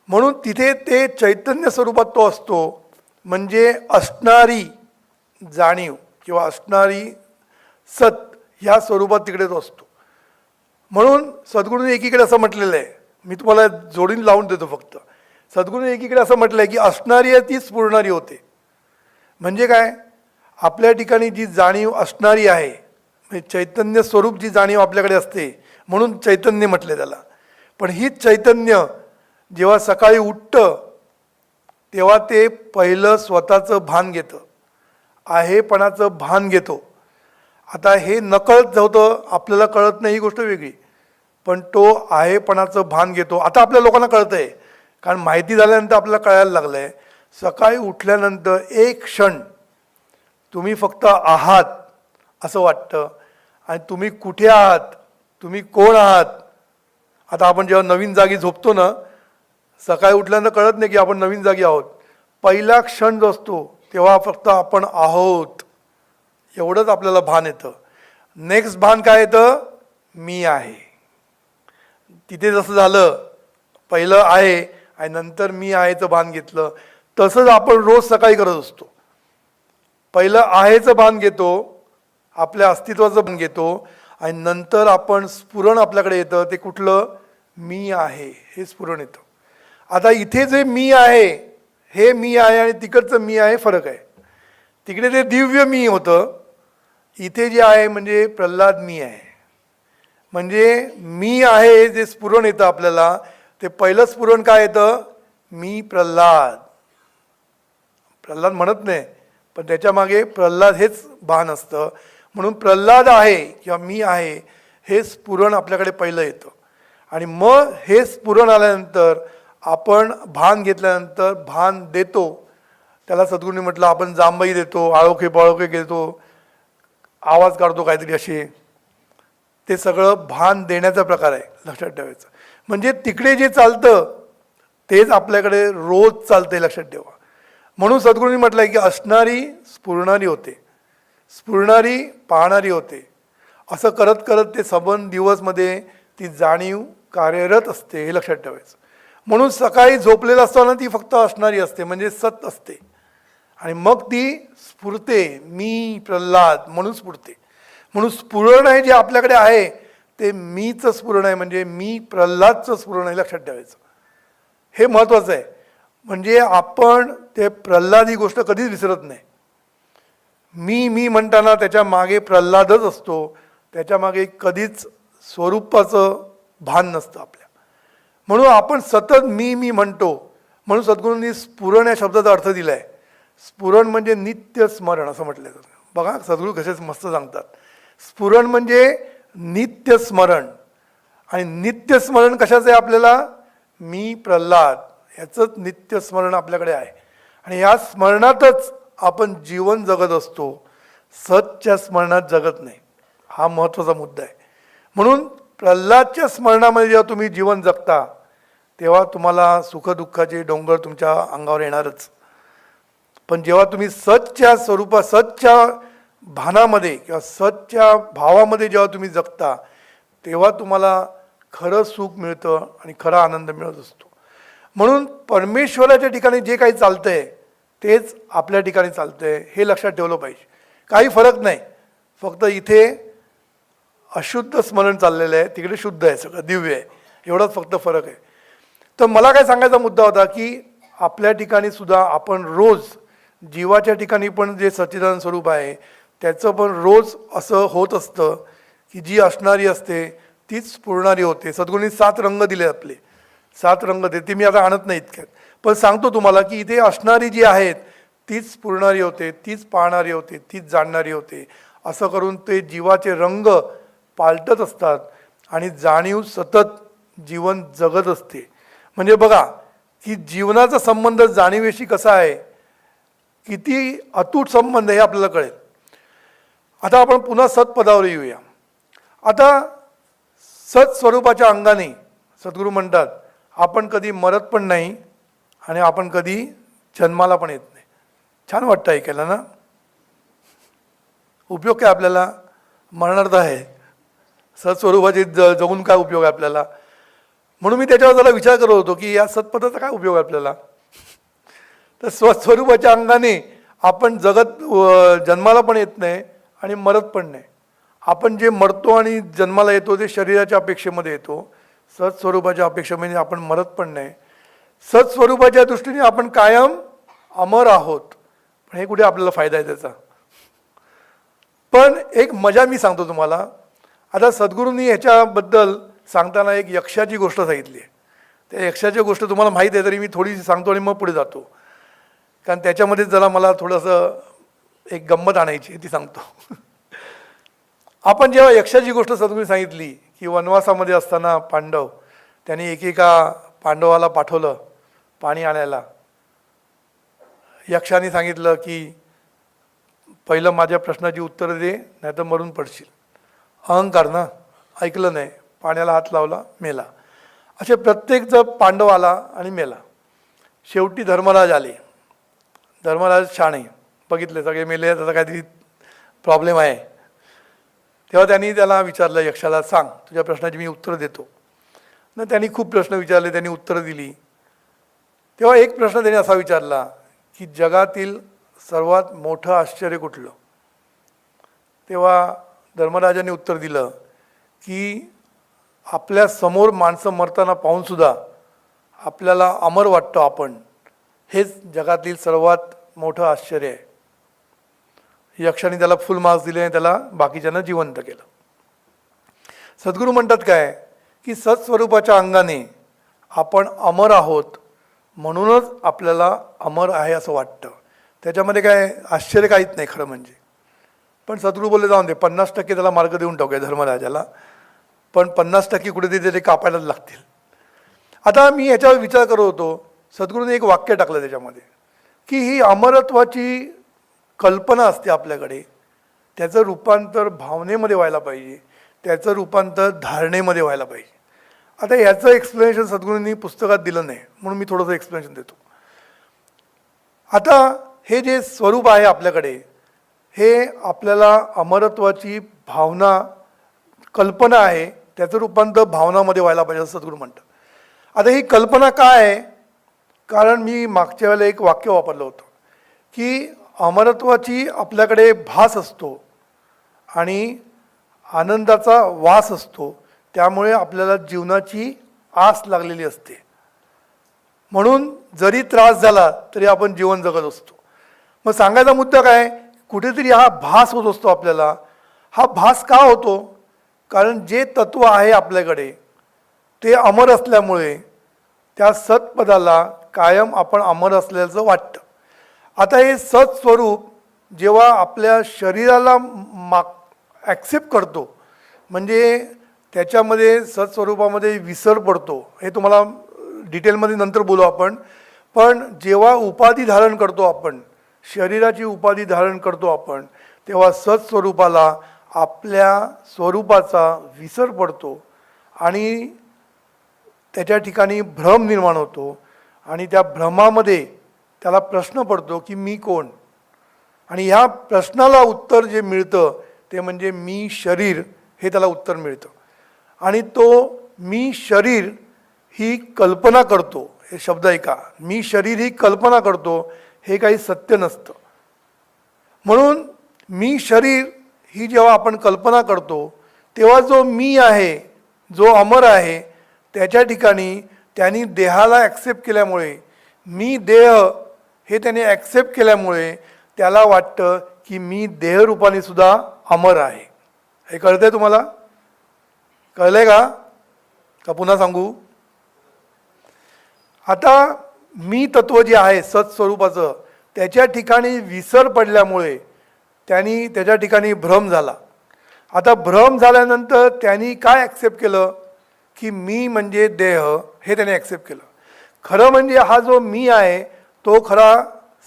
म्हणून तिथे ते चैतन्य स्वरूपात तो असतो. म्हणजे असणारी जाणीव किंवा असणारी सत ह्या स्वरूपात तिकडे तो असतो. म्हणून सद्गुरूने एकीकडे असं म्हटलेलं आहे, मी तुम्हाला जोडीन लावून देतो फक्त. सद्गुरूने एकीकडे असं म्हटलं आहे की असणारी आहे तीच स्फुरणारी होते. म्हणजे काय? आपल्या ठिकाणी जी जाणीव असणारी आहे, म्हणजे चैतन्य स्वरूप जी जाणीव आपल्याकडे असते, म्हणून चैतन्य म्हटले त्याला. पण हीच चैतन्य जेव्हा सकाळी उठतं तेव्हा ते पहिलं स्वतःचं भान घेतं, आहेपणाचं भान घेतो. आता हे नकळत होतं, आपल्याला कळत नाही ही गोष्ट वेगळी, पण तो आहेपणाचं भान घेतो. आता आपल्या लोकांना कळतं आहे, कारण माहिती झाल्यानंतर आपल्याला कळायला लागलं आहे. सकाळी उठल्यानंतर एक क्षण तुम्ही फक्त आहात असं वाटतं आणि तुम्ही कुठे आहात, तुम्ही कोण आहात. आता आपण जेव्हा नवीन जागी झोपतो ना, सकाळी उठल्यानंतर कळत नाही की आपण नवीन जागी आहोत. पहिला क्षण जो असतो तेव्हा फक्त आपण आहोत एवढंच आपल्याला भान येतं. नेक्स्ट भान काय येतं, मी आहे. तिथे जसं झालं, पहिलं आहे आणि नंतर मी आहेचं भान घेतलं, तसंच आपण रोज सकाळी करत असतो. पहिलं आहेचं भान घेतो, आपल्या अस्तित्वाचं भान घेतो, आणि नंतर आपण स्फुरण आपल्याकडे येतं. ते कुठलं, मी आहे हे स्फुरण येतं. आता इथे जे मी आहे, हे मी आहे आणि तिकडचं मी आहे फरक आहे. तिकडे ते दिव्य मी होतं, इथे जे आहे म्हणजे प्रल्हाद मी आहे. म्हणजे मी आहे जे स्फुरण येतं आपल्याला, ते पहिलं स्फुरण काय येतं, मी प्रल्हाद. प्रल्हाद म्हणत नाही, पण त्याच्या मागे प्रल्हाद हेच भान असतं. म्हणून प्रल्हाद आहे किंवा मी आहे हे स्फुरण आपल्याकडे पहिलं येतं. आणि मग हे स्फुरण आल्यानंतर आपण भान घेतल्यानंतर भान देतो. त्याला सद्गुरूंनी म्हटलं आपण जांभई देतो, आळोखे पाळोखे घेतो, आवाज काढतो काहीतरी असे. ते सगळं भान देण्याचा प्रकार आहे, लक्षात ठेवायचं. म्हणजे तिकडे जे चालतं तेच आपल्याकडे रोज चालतंय, लक्षात ठेवा. म्हणून सद्गुरूंनी म्हटलंय की असणारी स्फुरणारी होते, स्फुरणारी पाहणारी होते. असं करत करत ते सबंध दिवसमध्ये ती जाणीव कार्यरत असते, हे लक्षात ठेवायचं. म्हणून सकाळी झोपलेलं असताना ती फक्त असणारी असते, म्हणजे सत असते. आणि मग ती स्फुरते, मी प्रल्हाद म्हणून स्फुरते. म्हणून स्फुरण आहे जे आपल्याकडे आहे ते मीचं स्फुरण आहे, म्हणजे मी प्रल्हादचं स्फुरण आहे, लक्षात ठेवायचं. हे महत्त्वाचं आहे. म्हणजे आपण ते प्रल्हाद ही गोष्ट कधीच विसरत नाही. मी म्हणताना त्याच्या मागे प्रल्हादच असतो, त्याच्या मागे कधीच स्वरूपाचं भान नसतं आपल्या. म्हणून आपण सतत मी म्हणतो. म्हणून सद्गुरूंनी स्फुरण या शब्दाचा अर्थ दिला आहे. स्फुरण म्हणजे नित्य स्मरण असं म्हटलं जातं. बघा सद्गुरू कसेच मस्त सांगतात. स्फुरण म्हणजे नित्य स्मरण. आणि नित्य स्मरण कशाचं आहे आपल्याला, मी प्रल्हाद याचंच नित्य स्मरण आपल्याकडे आहे. आणि या स्मरणातच आपण जीवन जगत असतो, सतच्या स्मरणात जगत नाही. हा महत्त्वाचा मुद्दा आहे. म्हणून प्रल्हादच्या स्मरणामध्ये जेव्हा तुम्ही जीवन जगता तेव्हा तुम्हाला सुखदुःखाचे डोंगर तुमच्या अंगावर येणारच. पण जेव्हा तुम्ही सतच्या स्वरूपात, सतच्या भानामध्ये किंवा सतच्या भावामध्ये जेव्हा तुम्ही जगता तेव्हा तुम्हाला खरं सुख मिळतं आणि खरा आनंद मिळत असतो. म्हणून परमेश्वराच्या ठिकाणी जे काही चालतंय तेच आपल्या ठिकाणी चालतंय, हे लक्षात ठेवलं पाहिजे. काही फरक नाही, फक्त इथे अशुद्ध स्मरण चाललेलं आहे, तिकडे शुद्ध आहे, सगळं दिव्य आहे, एवढाच फक्त फरक आहे. तर मला काय सांगायचा मुद्दा होता की आपल्या ठिकाणी सुद्धा आपण रोज जीवाच्या ठिकाणी पण जे सच्चिदानंद स्वरूप आहे त्याचं पण रोज असं होत असतं की जी असणारी असते तीच स्फुरणारी होते. सद्गुरूंनी 7 रंग दिले, आपले 7 रंग दे, ते मी आता आणत नाही इतक्यात, पण सांगतो तुम्हाला की इथे असणारी जी आहेत तीच स्फुरणारी होते, तीच पाहणारी होते, तीच जाणणारी होते. असं करून ते जीवाचे रंग पालटत असतात आणि जाणीव सतत जीवन जगत असते. म्हणजे बघा की जीवनाचा संबंध जाणीवेशी कसा आहे, किती अतूट संबंध हे आपल्याला कळेल. आता आपण पुन्हा सत्पदावर येऊया. आता सत स्वरूपाच्या अंगाने सद्गुरू म्हणतात आपण कधी मरत पण नाही आणि आपण कधी जन्माला पण येत नाही. छान वाटतं ऐकायला ना. उपयोग काय आपल्याला, मरणार्थ आहे. सत्स्वरूपाचे जगून काय उपयोग आहे आपल्याला. म्हणून मी त्याच्यावर जरा विचार करत होतो की या सत्पदाचा काय उपयोग आहे आपल्याला. तर स्वस्वरूपाच्या अंगाने आपण जगत जन्माला पण येत नाही आणि मरत पण नाही. आपण जे मरतो आणि जन्माला येतो ते शरीराच्या अपेक्षेमध्ये येतो. सत्स्वरूपाच्या अपेक्षेमध्ये आपण मरत पण नाही. सत्स्वरूपाच्या दृष्टीने आपण कायम अमर आहोत. पण हे कुठे आपल्याला फायदा आहे त्याचा. पण एक मजा मी सांगतो तुम्हाला. आता सद्गुरूंनी ह्याच्याबद्दल सांगताना एक यक्षाची गोष्ट सांगितली आहे. त्या यक्षाची गोष्ट तुम्हाला माहीत आहे तरी मी थोडीशी सांगतो आणि मग पुढे जातो, कारण त्याच्यामध्ये जरा मला थोडंसं एक गंमत आणायची, ती सांगतो. आपण जेव्हा यक्षाची गोष्ट सद्गुरूंनी सांगितली की वनवासामध्ये असताना पांडव, त्यांनी एकेका पांडवाला पाठवलं पाणी आणायला. यक्षाने सांगितलं की पहिलं माझ्या प्रश्नाची उत्तरं दे, नाही तर मरून पडशील. अहंकार ना, ऐकलं नाही, पाण्याला हात लावला, मेला. असे प्रत्येक जण पांडव आला आणि मेला. शेवटी धर्मराज आले. धर्मराज शाणे, बघितले सगळे मेले, त्याचा काहीतरी प्रॉब्लेम आहे. तेव्हा त्यांनी त्याला विचारलं, यक्षाला, सांग, तुझ्या प्रश्नाची मी उत्तर देतो. न त्यांनी खूप प्रश्न विचारले, त्यांनी उत्तरं दिली. तेव्हा एक प्रश्न त्यांनी असा विचारला की जगातील सर्वात मोठं आश्चर्य कुठलं? तेव्हा धर्मराजाने उत्तर दिलं की आपल्या समोर माणसं मरताना पाहूनसुद्धा आपल्याला अमर वाटतो आपण, हेच जगातील सर्वात मोठं आश्चर्य आहे. यक्षाने त्याला फुल मार्क्स दिले आणि त्याला बाकीच्यांना जिवंत केलं. सद्गुरू म्हणतात काय की सत्स्वरूपाच्या अंगाने आपण अमर आहोत, म्हणूनच आपल्याला अमर आहे असं वाटतं. त्याच्यामध्ये काय आश्चर्य काहीच नाही खरं म्हणजे. पण सद्गुरू बोलले, जाऊन दे, 50% त्याला मार्ग देऊन टाकूया धर्मराजाला, पण 50% कुठेतरी ते कापायलाच लागतील. आता मी याच्यावर विचार करत होतो, सद्गुरूने एक वाक्य टाकलं त्याच्यामध्ये की ही अमरत्वाची कल्पना असते आपल्याकडे, त्याचं रूपांतर भावनेमध्ये व्हायला पाहिजे, त्याचं रूपांतर धारणेमध्ये व्हायला पाहिजे. आता याचं एक्सप्लेनेशन सद्गुरूंनी पुस्तकात दिलं नाही, म्हणून मी थोडंसं एक्सप्लेनेशन देतो. आता हे जे स्वरूप आहे आपल्याकडे, हे आपल्याला अमरत्वाची भावना कल्पना आहे, त्याचं रूपांतर भावनामध्ये व्हायला पाहिजे असं सद्गुरू म्हणतात. आता ही कल्पना काय आहे? कारण मी मागच्या वेळेला एक वाक्य वापरलं होतं की अमरत्वाची आपल्याकडे भास असतो आणि आनंदाचा वास असतो, त्यामुळे आपल्याला जीवनाची आस लागलेली असते. म्हणून जरी त्रास झाला तरी आपण जीवन जगत असतो. मग सांगायचा मुद्दा काय, कुठेतरी हा भास होत असतो आपल्याला. हा भास का होतो? कारण जे तत्व आहे आपल्याकडे ते अमर असल्यामुळे त्या सत्पदाला कायम आपण अमर असल्याचं वाटतं. आता हे सत्स्वरूप जेव्हा आपल्या शरीराला ॲक्सेप्ट करतो, म्हणजे त्याच्यामध्ये सत्स्वरूपामध्ये विसर पडतो, हे तुम्हाला डिटेलमध्ये नंतर बोलू आपण. पण जेव्हा उपाधी धारण करतो आपण, शरीराची उपाधी धारण करतो आपण, तेव्हा सत्स्वरूपाला आपल्या स्वरूपाचा विसर पडतो आणि त्याच्या ठिकाणी भ्रम निर्माण होतो. आणि त्या भ्रमामध्ये त्याला प्रश्न पडतो की मी कोण? आणि ह्या प्रश्नाला उत्तर जे मिळतं ते म्हणजे मी शरीर, हे त्याला उत्तर मिळतं. आणि तो मी शरीर ही कल्पना करतो, हे शब्द ऐका, मी शरीर ही कल्पना करतो, हे काही सत्य नसतं. म्हणून मी शरीर ही जेव्हा आपण कल्पना करतो तेव्हा जो मी आहे, जो अमर आहे, त्याच्या ठिकाणी त्यांनी देहाला ॲक्सेप्ट केल्यामुळे, मी देह हे त्याने ॲक्सेप्ट केल्यामुळे त्याला वाटतं की मी देहरूपाने सुद्धा अमर आहे. हे कळतंय तुम्हाला? कळलंय का पुन्हा सांगू? आता मी तत्व जे आहे सत्स्वरूपाचं, त्याच्या ठिकाणी विसर पडल्यामुळे त्यांनी त्याच्या ठिकाणी भ्रम झाला. आता भ्रम झाल्यानंतर त्यांनी काय ॲक्सेप्ट केलं की मी म्हणजे देह, हे त्याने ॲक्सेप्ट केलं. खरं म्हणजे हा जो मी आहे तो खरा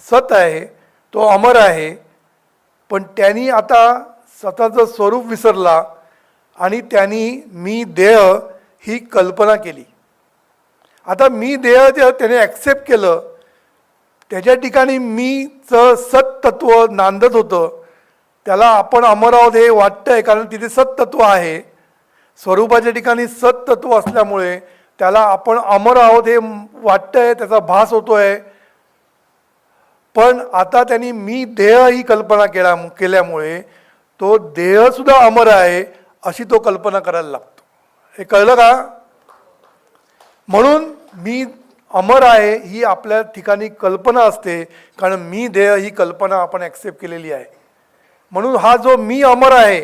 सत आहे, तो अमर आहे. पण त्यांनी आता स्वतःचं स्वरूप विसरला आणि त्यांनी मी देह ही कल्पना केली. आता मी देह जे त्याने ॲक्सेप्ट केलं, त्याच्या ठिकाणी मीचं सत्तत्व नांदत होतं, त्याला आपण अमर आहोत हे वाटतं आहे, कारण तिथे सत्तत्व आहे. स्वरूपाच्या ठिकाणी सत्तत्व असल्यामुळे त्याला आपण अमर आहोत हे वाटतं आहे, त्याचा भास होतो आहे. पण आता त्यांनी मी देह ही कल्पना केल्यामुळे तो देहसुद्धा अमर आहे अशी तो कल्पना करायला लागतो. हे कळलं का? म्हणून मी अमर आहे ही आपल्या ठिकाणी कल्पना असते, कारण मी देह ही कल्पना आपण ॲक्सेप्ट केलेली आहे. म्हणून हा जो मी अमर आहे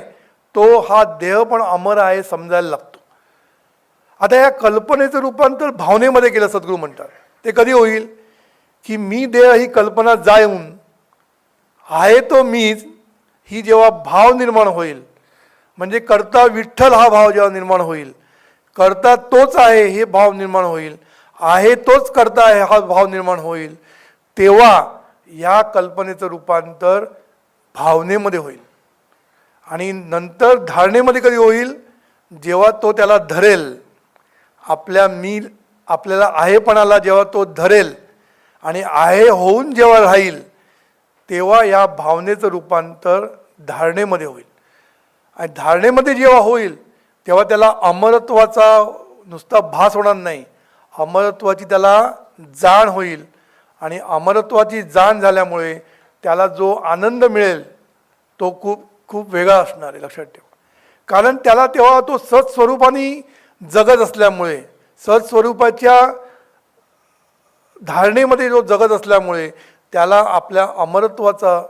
तो हा देह पण अमर आहे समजायला लागतो. आता या कल्पनेचं रूपांतर भावनेमध्ये केलं सद्गुरू म्हणतात. ते कधी होईल की मी देह ही कल्पना जाऊन आहे तो मीच ही जेव्हा भाव निर्माण होईल, म्हणजे करता विठ्ठल हा भाव जेव्हा निर्माण होईल, करता तोच आहे हे भाव निर्माण होईल, आहे तोच करता आहे हा भाव निर्माण होईल, तेव्हा या कल्पनेचं रूपांतर भावनेमध्ये होईल. आणि नंतर धारणेमध्ये कधी होईल, जेव्हा तो त्याला धरेल, आपल्याला आहेपणाला जेव्हा तो धरेल आणि आहे होऊन जेव्हा राहील, तेव्हा या भावनेचं रूपांतर धारणेमध्ये होईल. आणि धारणेमध्ये जेव्हा होईल तेव्हा त्याला अमरत्वाचा नुसता भास होणार नाही, अमरत्वाची त्याला जाण होईल. आणि अमरत्वाची जाण झाल्यामुळे त्याला जो आनंद मिळेल तो खूप खूप वेगळा असणार आहे, लक्षात ठेवा. कारण त्याला तेव्हा तो सत्स्वरूपाने जगत असल्यामुळे, सत्स्वरूपाच्या धारणेमध्ये जो जगत असल्यामुळे त्याला आपल्या अमरत्वाचा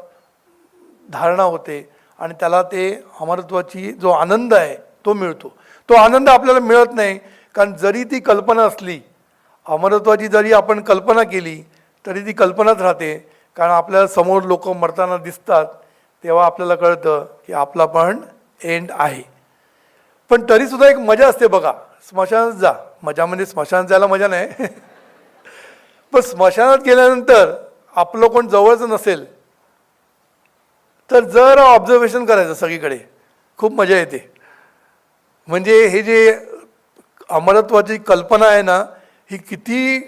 धारणा होते आणि त्याला ते अमरत्वाची जो आनंद आहे तो मिळतो. तो आनंद आपल्याला मिळत नाही, कारण जरी ती कल्पना असली, अमरत्वाची जरी आपण कल्पना केली तरी ती कल्पनाच राहते. कारण आपल्याला समोर लोक मरताना दिसतात तेव्हा आपल्याला कळतं की आपला पण एंड आहे. पण तरीसुद्धा एक मजा असते बघा, स्मशानात जा, मजा म्हणजे स्मशानात जायला मजा नाही पण स्मशानात गेल्यानंतर आपलं कोण जवळचं नसेल तर जरा ऑब्झर्वेशन करायचं सगळीकडे, खूप मजा येते. म्हणजे हे जे अमरत्वाची कल्पना आहे ना, ही किती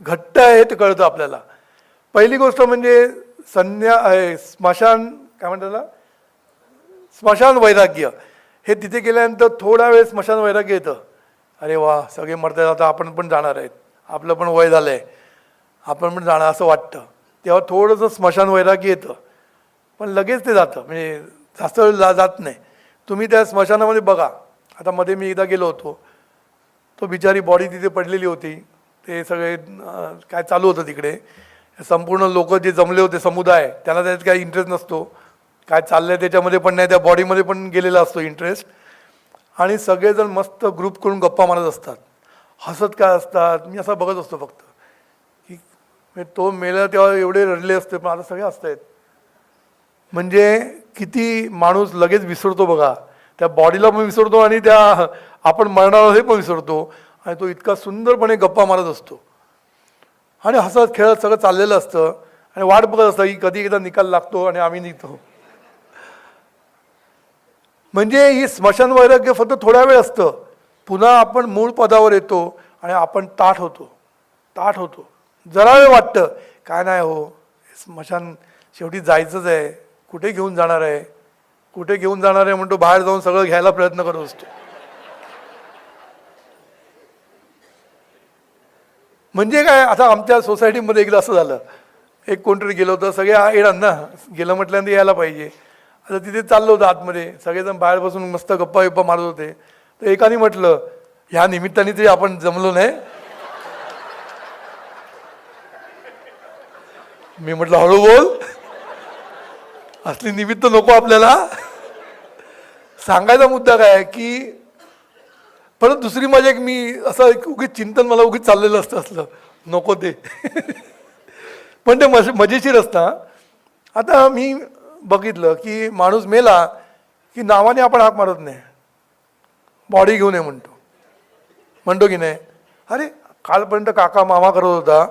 घट्ट आहे ते कळतं आपल्याला. पहिली गोष्ट म्हणजे स्मशान काय म्हणतात त्याला, स्मशान वैराग्य. हे तिथे गेल्यानंतर थोडा वेळ स्मशान वैराग्य येतं. अरे वा, सगळे मरतात, आता आपण पण जाणार आहेत, आपलं पण वय झालं आहे, आपण पण जाणार असं वाटतं. तेव्हा थोडंसं स्मशान वैराग्य येतं, पण लगेच ते जातं, म्हणजे जास्त वेळ जात नाही. तुम्ही त्या स्मशानामध्ये बघा, आता मध्ये मी एकदा गेलो होतो, तो बिचारी बॉडी तिथे पडलेली होती. ते सगळे काय चालू होतं तिकडे, संपूर्ण लोक जे जमले होते समुदाय, त्यांना त्याच्यात काही इंटरेस्ट नसतो, काय चाललं आहे त्याच्यामध्ये पण नाही, त्या बॉडीमध्ये पण गेलेला असतो इंटरेस्ट. आणि सगळेजण मस्त ग्रुप करून गप्पा मारत असतात, हसत काय असतात. मी असं बघत असतो फक्त की तो मेला तेव्हा एवढे रडले असते, पण आता सगळे असत आहेत. म्हणजे किती माणूस लगेच विसरतो बघा, त्या बॉडीला पण विसरतो आणि त्या आपण मरणार हे पण विसरतो. आणि तो इतका सुंदरपणे गप्पा मारत असतो आणि हसत खेळत सगळं चाललेलं असतं आणि वाट बघत असतं की कधी एकदा निकाल लागतो आणि आम्ही निघतो. म्हणजे ही स्मशान वैराग्य फक्त थोडा वेळ असतं, पुन्हा आपण मूळ पदावर येतो आणि आपण ताठ होतो. जरा वेळ वाटतं काय नाही हो, स्मशान शेवटी जायचंच आहे, कुठे घेऊन जाणार आहे म्हणतो, बाहेर जाऊन सगळं घ्यायला प्रयत्न करत असतो. म्हणजे काय, आता आमच्या सोसायटीमध्ये एकदा असं झालं, एक कोणतरी गेलं होतं, सगळे येणार ना, गेलं म्हटल्यानंतर यायला पाहिजे. आता तिथे चाललं होतं आतमध्ये, सगळेजण बाहेर बसून मस्त गप्पा मारत होते. तर एकाने म्हटलं, ह्या निमित्ताने तरी आपण जमलो नाही. मी म्हटलं हळू बोल, असली निमित्त नको आपल्याला. सांगायचा मुद्दा काय की परत दुसरी मजा एक, मी असं उगीच चिंतन मला उगीच चाललेलं असतं, असलं नको ते पण ते मजेशीर असतं. आता मी बघितलं की माणूस मेला की नावाने आपण हाक मारत नाही, बॉडी घेऊन ये म्हणतो की नाही. अरे कालपर्यंत काका मामा करत होता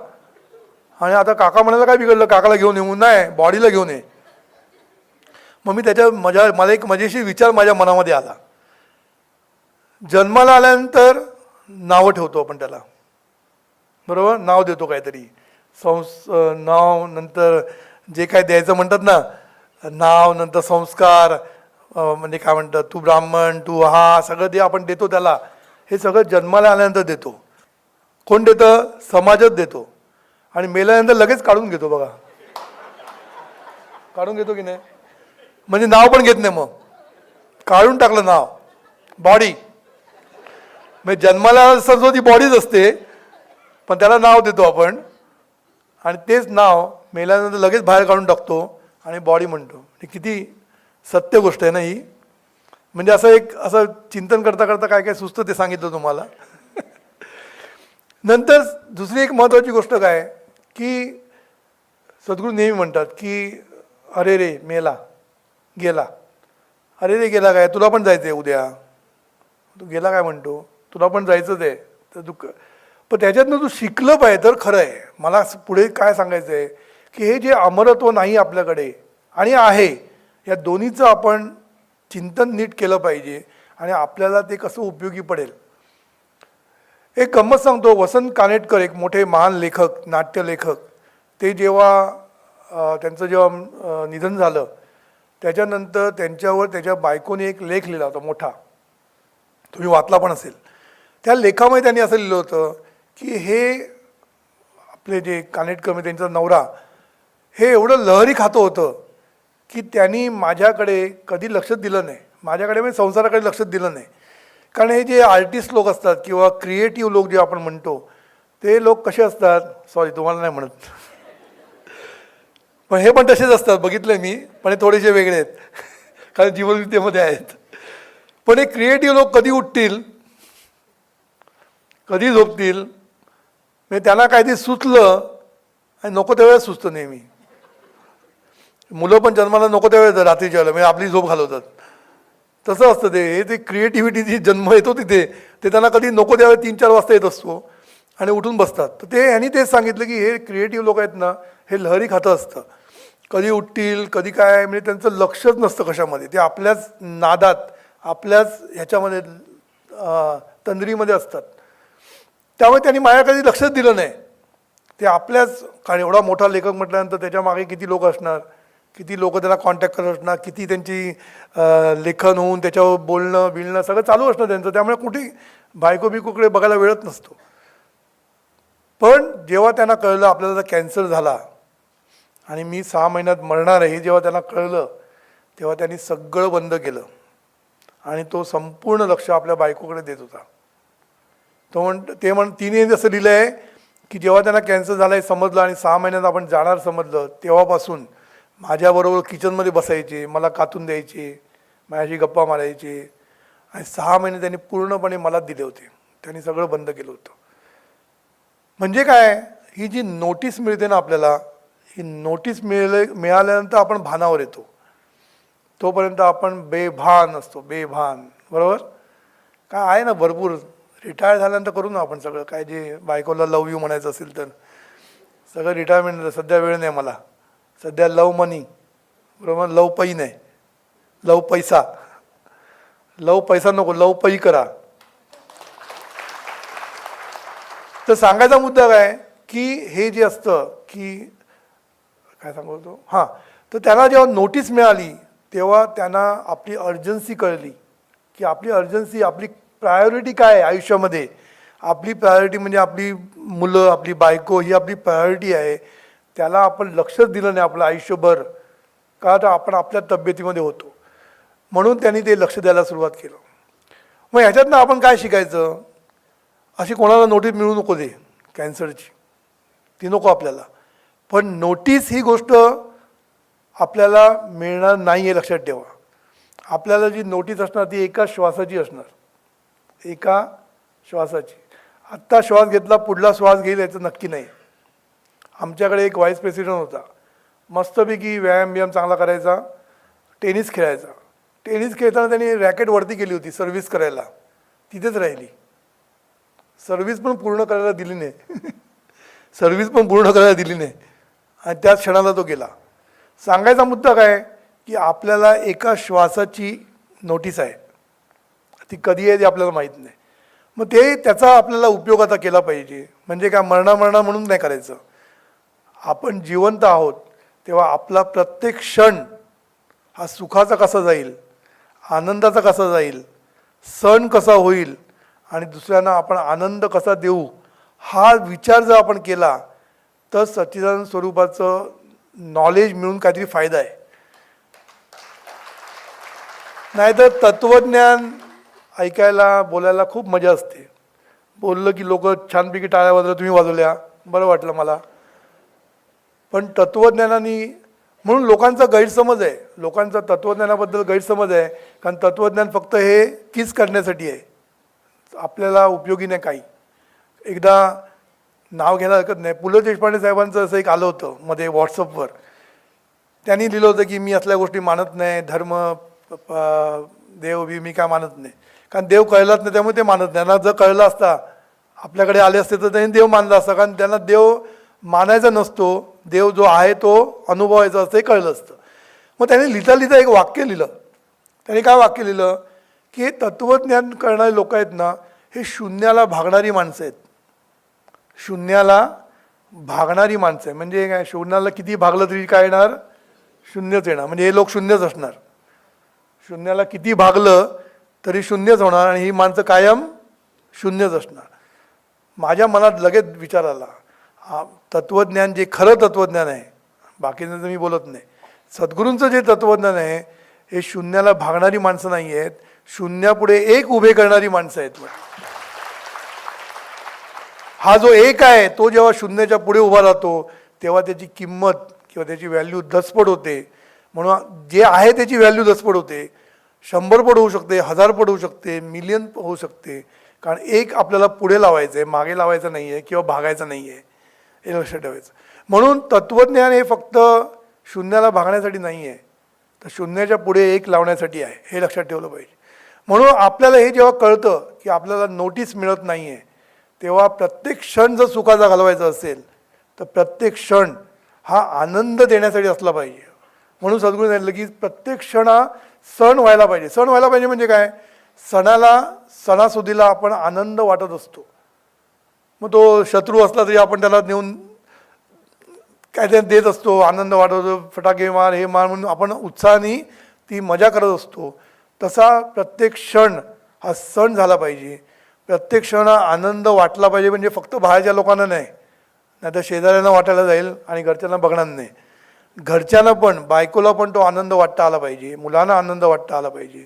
आणि आता काका म्हणायला काय बिघडलं, काकाला घेऊन येऊन नाही, बॉडीला घेऊन ये. मग मी मला एक मजेशीर विचार माझ्या मनामध्ये आला. जन्माला आल्यानंतर नावं ठेवतो आपण त्याला, बरोबर, नाव देतो काहीतरी, नाव, नंतर जे काय द्यायचं म्हणतात ना, नाव, नंतर संस्कार, म्हणजे काय म्हणतात, तू ब्राह्मण, तू हा, सगळं ते आपण देतो त्याला. हे सगळं जन्माला आल्यानंतर देतो. कोण देतं? समाजच देतो. आणि मेल्यानंतर लगेच काढून घेतो बघा, काढून घेतो की नाही, म्हणजे नाव पण घेत नाही, मग काढून टाकलं नाव, बॉडी. म्हणजे जन्माला असं ती बॉडीच असते, पण त्याला नाव देतो आपण आणि तेच नाव मेल्यानंतर लगेच बाहेर काढून टाकतो आणि बॉडी म्हणतो. किती सत्य गोष्ट आहे ना ही. म्हणजे असं चिंतन करता करता काय काय सुचतं ते सांगितलं तुम्हाला. नंतर दुसरी एक महत्त्वाची गोष्ट काय की सद्गुरू नेहमी म्हणतात की अरे रे मेला गेला, अरे रे गेला काय, तुला पण जायचं आहे उद्या, तू गेला काय म्हणतो, तुला पण जायचंच आहे. तर दुःख, पण त्याच्यातनं तू शिकलं पाहिजे तर खरं आहे. मला पुढे काय सांगायचं आहे की हे जे अमरत्व नाही आपल्याकडे आणि आहे, या दोन्हीचं आपण चिंतन नीट केलं पाहिजे आणि आपल्याला ते कसं उपयोगी पडेल. एक गंमत सांगतो. वसंत कानेटकर एक मोठे महान लेखक, नाट्यलेखक, ते जेव्हा त्यांचं जेव्हा निधन झालं त्याच्यानंतर त्यांच्यावर त्याच्या बायकोने एक लेख लिहिला होता मोठा, तुम्ही वाचला पण असेल. त्या लेखामध्ये त्यांनी असं लिहिलं होतं की हे आपले जे कानेटकर म्हणजे त्यांचा नवरा हे एवढं लहरी खातं होतं की त्यांनी माझ्याकडे कधी लक्षच दिलं नाही, माझ्याकडे म्हणजे संसाराकडे लक्षच दिलं नाही. कारण हे जे आर्टिस्ट लोक असतात किंवा क्रिएटिव्ह लोक जे आपण म्हणतो ते लोक कसे असतात, सॉरी तुम्हाला नाही म्हणत, पण हे पण तसेच असतात, बघितले मी, पण हे थोडेसे वेगळे आहेत कारण जीवनविद्येमध्ये आहेत. पण हे क्रिएटिव्ह लोक कधी उठतील कधी झोपतील, म्हणजे त्यांना काहीतरी सुचलं आणि नको त्यावेळेस सुचतं नेहमी. मुलं पण जन्माला नको त्यावेळेस रात्रीच्या वेळेला म्हणजे आपली झोप घालवतात. तसं असतं ते. हे ते क्रिएटिव्हिटी जन्म येतो तिथे ते त्यांना कधी नको त्यावेळेस 3-4 वाजता येत असतो आणि उठून बसतात. तर ते ह्यांनी तेच सांगितलं की हे क्रिएटिव्ह लोक आहेत ना, हे लहरी खातं असतं, कधी उठतील कधी काय, म्हणजे त्यांचं लक्षच नसतं कशामध्ये. ते आपल्याच नादात आपल्याच ह्याच्यामध्ये तंद्रीमध्ये असतात. त्यामुळे त्यांनी माझ्या कधी लक्षच दिलं नाही. ते आपल्याच, कारण एवढा मोठा लेखक म्हटल्यानंतर त्याच्या मागे किती लोक असणार, किती लोक त्याला कॉन्टॅक्ट करत असणार, किती त्यांची लेखन होऊन त्याच्यावर बोलणं बिलणं सगळं चालू असणार त्यांचं. त्यामुळे कुठे बायको बिकोकडे बघायला वेळच नसतो. पण जेव्हा त्यांना कळलं आपल्याला कॅन्सर झाला आणि मी 6 महिन्यात मरणार आहे हे जेव्हा त्यांना कळलं तेव्हा त्यांनी सगळं बंद केलं आणि तो संपूर्ण लक्ष आपल्या बायकोकडे देत होता. तिने जसं लिहिलं आहे की जेव्हा त्यांना कॅन्सर झाला आहे समजलं आणि 6 महिन्यात आपण जाणार समजलं तेव्हापासून माझ्याबरोबर किचनमध्ये बसायचे, मला कातून द्यायचे, माझ्याशी गप्पा मारायचे आणि 6 महिने त्यांनी पूर्णपणे मलाच दिले होते. त्यांनी सगळं बंद केलं होतं. म्हणजे काय, ही जी नोटीस मिळते ना आपल्याला, ही नोटीस मिळाल्यानंतर आपण भानावर येतो. तोपर्यंत आपण बेभान असतो, बेभान. बरोबर काय आहे ना, भरपूर रिटायर झाल्यानंतर करू ना आपण सगळं काय, जे बायकोला लव यू म्हणायचं असेल तर सगळं रिटायरमेंट. सध्या वेळ नाही मला, सध्या लव मनी, बरोबर, लव पै नाही, लव पैसा, लव पैसा नको, लव पै करा. तर सांगायचा मुद्दा काय की हे जे असतं की काय सांगतो हां, तर त्यांना जेव्हा नोटीस मिळाली तेव्हा त्यांना आपली अर्जन्सी कळली की आपली अर्जन्सी, आपली प्रायोरिटी काय आहे आयुष्यामध्ये. आपली प्रायोरिटी म्हणजे आपली मुलं, आपली बायको ही आपली प्रायोरिटी आहे. त्याला आपण लक्षच दिलं नाही आपलं आयुष्यभर, का तर आपण आपल्या तब्येतीमध्ये होतो. म्हणून त्यांनी ते लक्ष द्यायला सुरुवात केलं. मग ह्याच्यातनं आपण काय शिकायचं, अशी कोणाला नोटीस मिळू नको दे कॅन्सरची, ती नको आपल्याला. पण नोटीस ही गोष्ट आपल्याला मिळणार नाही हे लक्षात ठेवा. आपल्याला जी नोटीस असणार ती एका श्वासाची असणार, एका श्वासाची. आत्ता श्वास घेतला पुढला श्वास घेईल याचं नक्की नाही. आमच्याकडे एक व्हाईस प्रेसिडेंट होता, मस्तपैकी व्यायाम चांगला करायचा, टेनिस खेळायचा. टेनिस खेळताना त्यांनी रॅकेट वरती केली होती सर्व्हिस करायला, तिथेच राहिली. सर्व्हिस पण पूर्ण करायला दिली नाही सर्व्हिस पण पूर्ण करायला दिली नाही आणि त्याच क्षणाला तो गेला. सांगायचा मुद्दा काय की आपल्याला एका श्वासाची नोटीस आहे, ती कधी आहे ते आपल्याला माहीत नाही. मग त्याचा आपल्याला उपयोग आता केला पाहिजे. म्हणजे काय, मरणा म्हणून नाही करायचं. आपण जिवंत आहोत तेव्हा आपला प्रत्येक क्षण हा सुखाचा कसा जाईल, आनंदाचा कसा जाईल, सण कसा होईल आणि दुसऱ्यांना आपण आनंद कसा देऊ, हा विचार जर आपण केला तर सच्चिदानंद स्वरूपाचं नॉलेज मिळून काहीतरी फायदा आहे. नाहीतर तत्त्वज्ञान ऐकायला बोलायला खूप मजा असते. बोललं की लोक छानपैकी टाळ्या वाजवल्या, तुम्ही वाजवल्या, बरं वाटलं मला. पण तत्त्वज्ञानाने, म्हणून लोकांचा गैरसमज आहे, लोकांचा तत्त्वज्ञानाबद्दल गैरसमज आहे. कारण तत्त्वज्ञान फक्त हे किस करण्यासाठी आहे, आपल्याला उपयोगी नाही काही. एकदा नाव घ्यायला हरकत नाही, पु ल देशपांडे साहेबांचं असं एक आलं होतं मध्ये व्हॉट्सअपवर. त्यांनी लिहिलं होतं की मी असल्या गोष्टी मानत नाही, धर्म देव बी मी काय मानत नाही. कारण देव कळलाच नाही त्यामुळे ते मानत नाही. त्यांना जर कळलं असता, आपल्याकडे आले असते तर त्यांनी देव मानला असता. कारण त्यांना देव मानायचा नसतो, देव जो आहे तो अनुभवायचा असतं हे कळलं असतं. मग त्यांनी लिहिता एक वाक्य लिहिलं. त्यांनी काय वाक्य लिहिलं की हे तत्त्वज्ञान करणारे लोक आहेत ना, हे शून्याला भागणारी माणसं आहेत. शून्याला भागणारी माणसं आहे. म्हणजे काय, शून्याला किती भागलं तरी काय येणार, शून्यच येणार. म्हणजे हे लोक शून्यच असणार. शून्याला किती भागलं तरी शून्यच होणार आणि ही माणसं कायम शून्यच असणार. माझ्या मनात लगेच विचार आला, तत्त्वज्ञान जे खरं तत्त्वज्ञान आहे, बाकीचं मी बोलत नाही, सद्गुरूंचं जे तत्त्वज्ञान आहे हे शून्याला भागणारी माणसं नाही आहेत, शून्यापुढे एक उभे करणारी माणसं आहेत. हा जो एक आहे तो जेव्हा शून्याच्या पुढे उभा राहतो तेव्हा त्याची किंमत किंवा त्याची व्हॅल्यू दसपट होते. म्हणून जे आहे त्याची व्हॅल्यू दसपट होते. 100 पट होऊ शकते, 1000 पट होऊ शकते, मिलियन होऊ शकते. कारण एक आपल्याला पुढे लावायचं आहे, मागे लावायचं नाही आहे किंवा भागायचं नाही आहे, हे लक्षात ठेवायचं. म्हणून तत्त्वज्ञान हे फक्त शून्याला भागण्यासाठी नाही आहे, तर शून्याच्या पुढे एक लावण्यासाठी आहे, हे लक्षात ठेवलं पाहिजे. म्हणून आपल्याला हे जेव्हा कळतं की आपल्याला नोटीस मिळत नाही आहे, तेव्हा प्रत्येक क्षण जर सुखाचा घालवायचा असेल तर प्रत्येक क्षण हा आनंद देण्यासाठी असला पाहिजे. म्हणून सद्गुरू सांगितलं की प्रत्येक क्षण हा सण व्हायला पाहिजे. सण व्हायला पाहिजे म्हणजे काय, सणासुदीला आपण आनंद वाटत असतो. मग तो शत्रू असला तरी आपण त्याला नेऊन काय ते देत असतो, आनंद वाटतो, फटाके मार, हे मार, म्हणून आपण उत्साहाने ती मजा करत असतो. तसा प्रत्येक क्षण हा सण झाला पाहिजे. प्रत्येक क्षण हा आनंद वाटला पाहिजे. म्हणजे फक्त बाहेरच्या लोकांना नाही, नाहीतर शेजाऱ्यांना वाटायला जाईल आणि घरच्यांना बघणार नाही. घरच्यांना पण, बायकोला पण तो आनंद वाटता आला पाहिजे, मुलांना आनंद वाटता आला पाहिजे.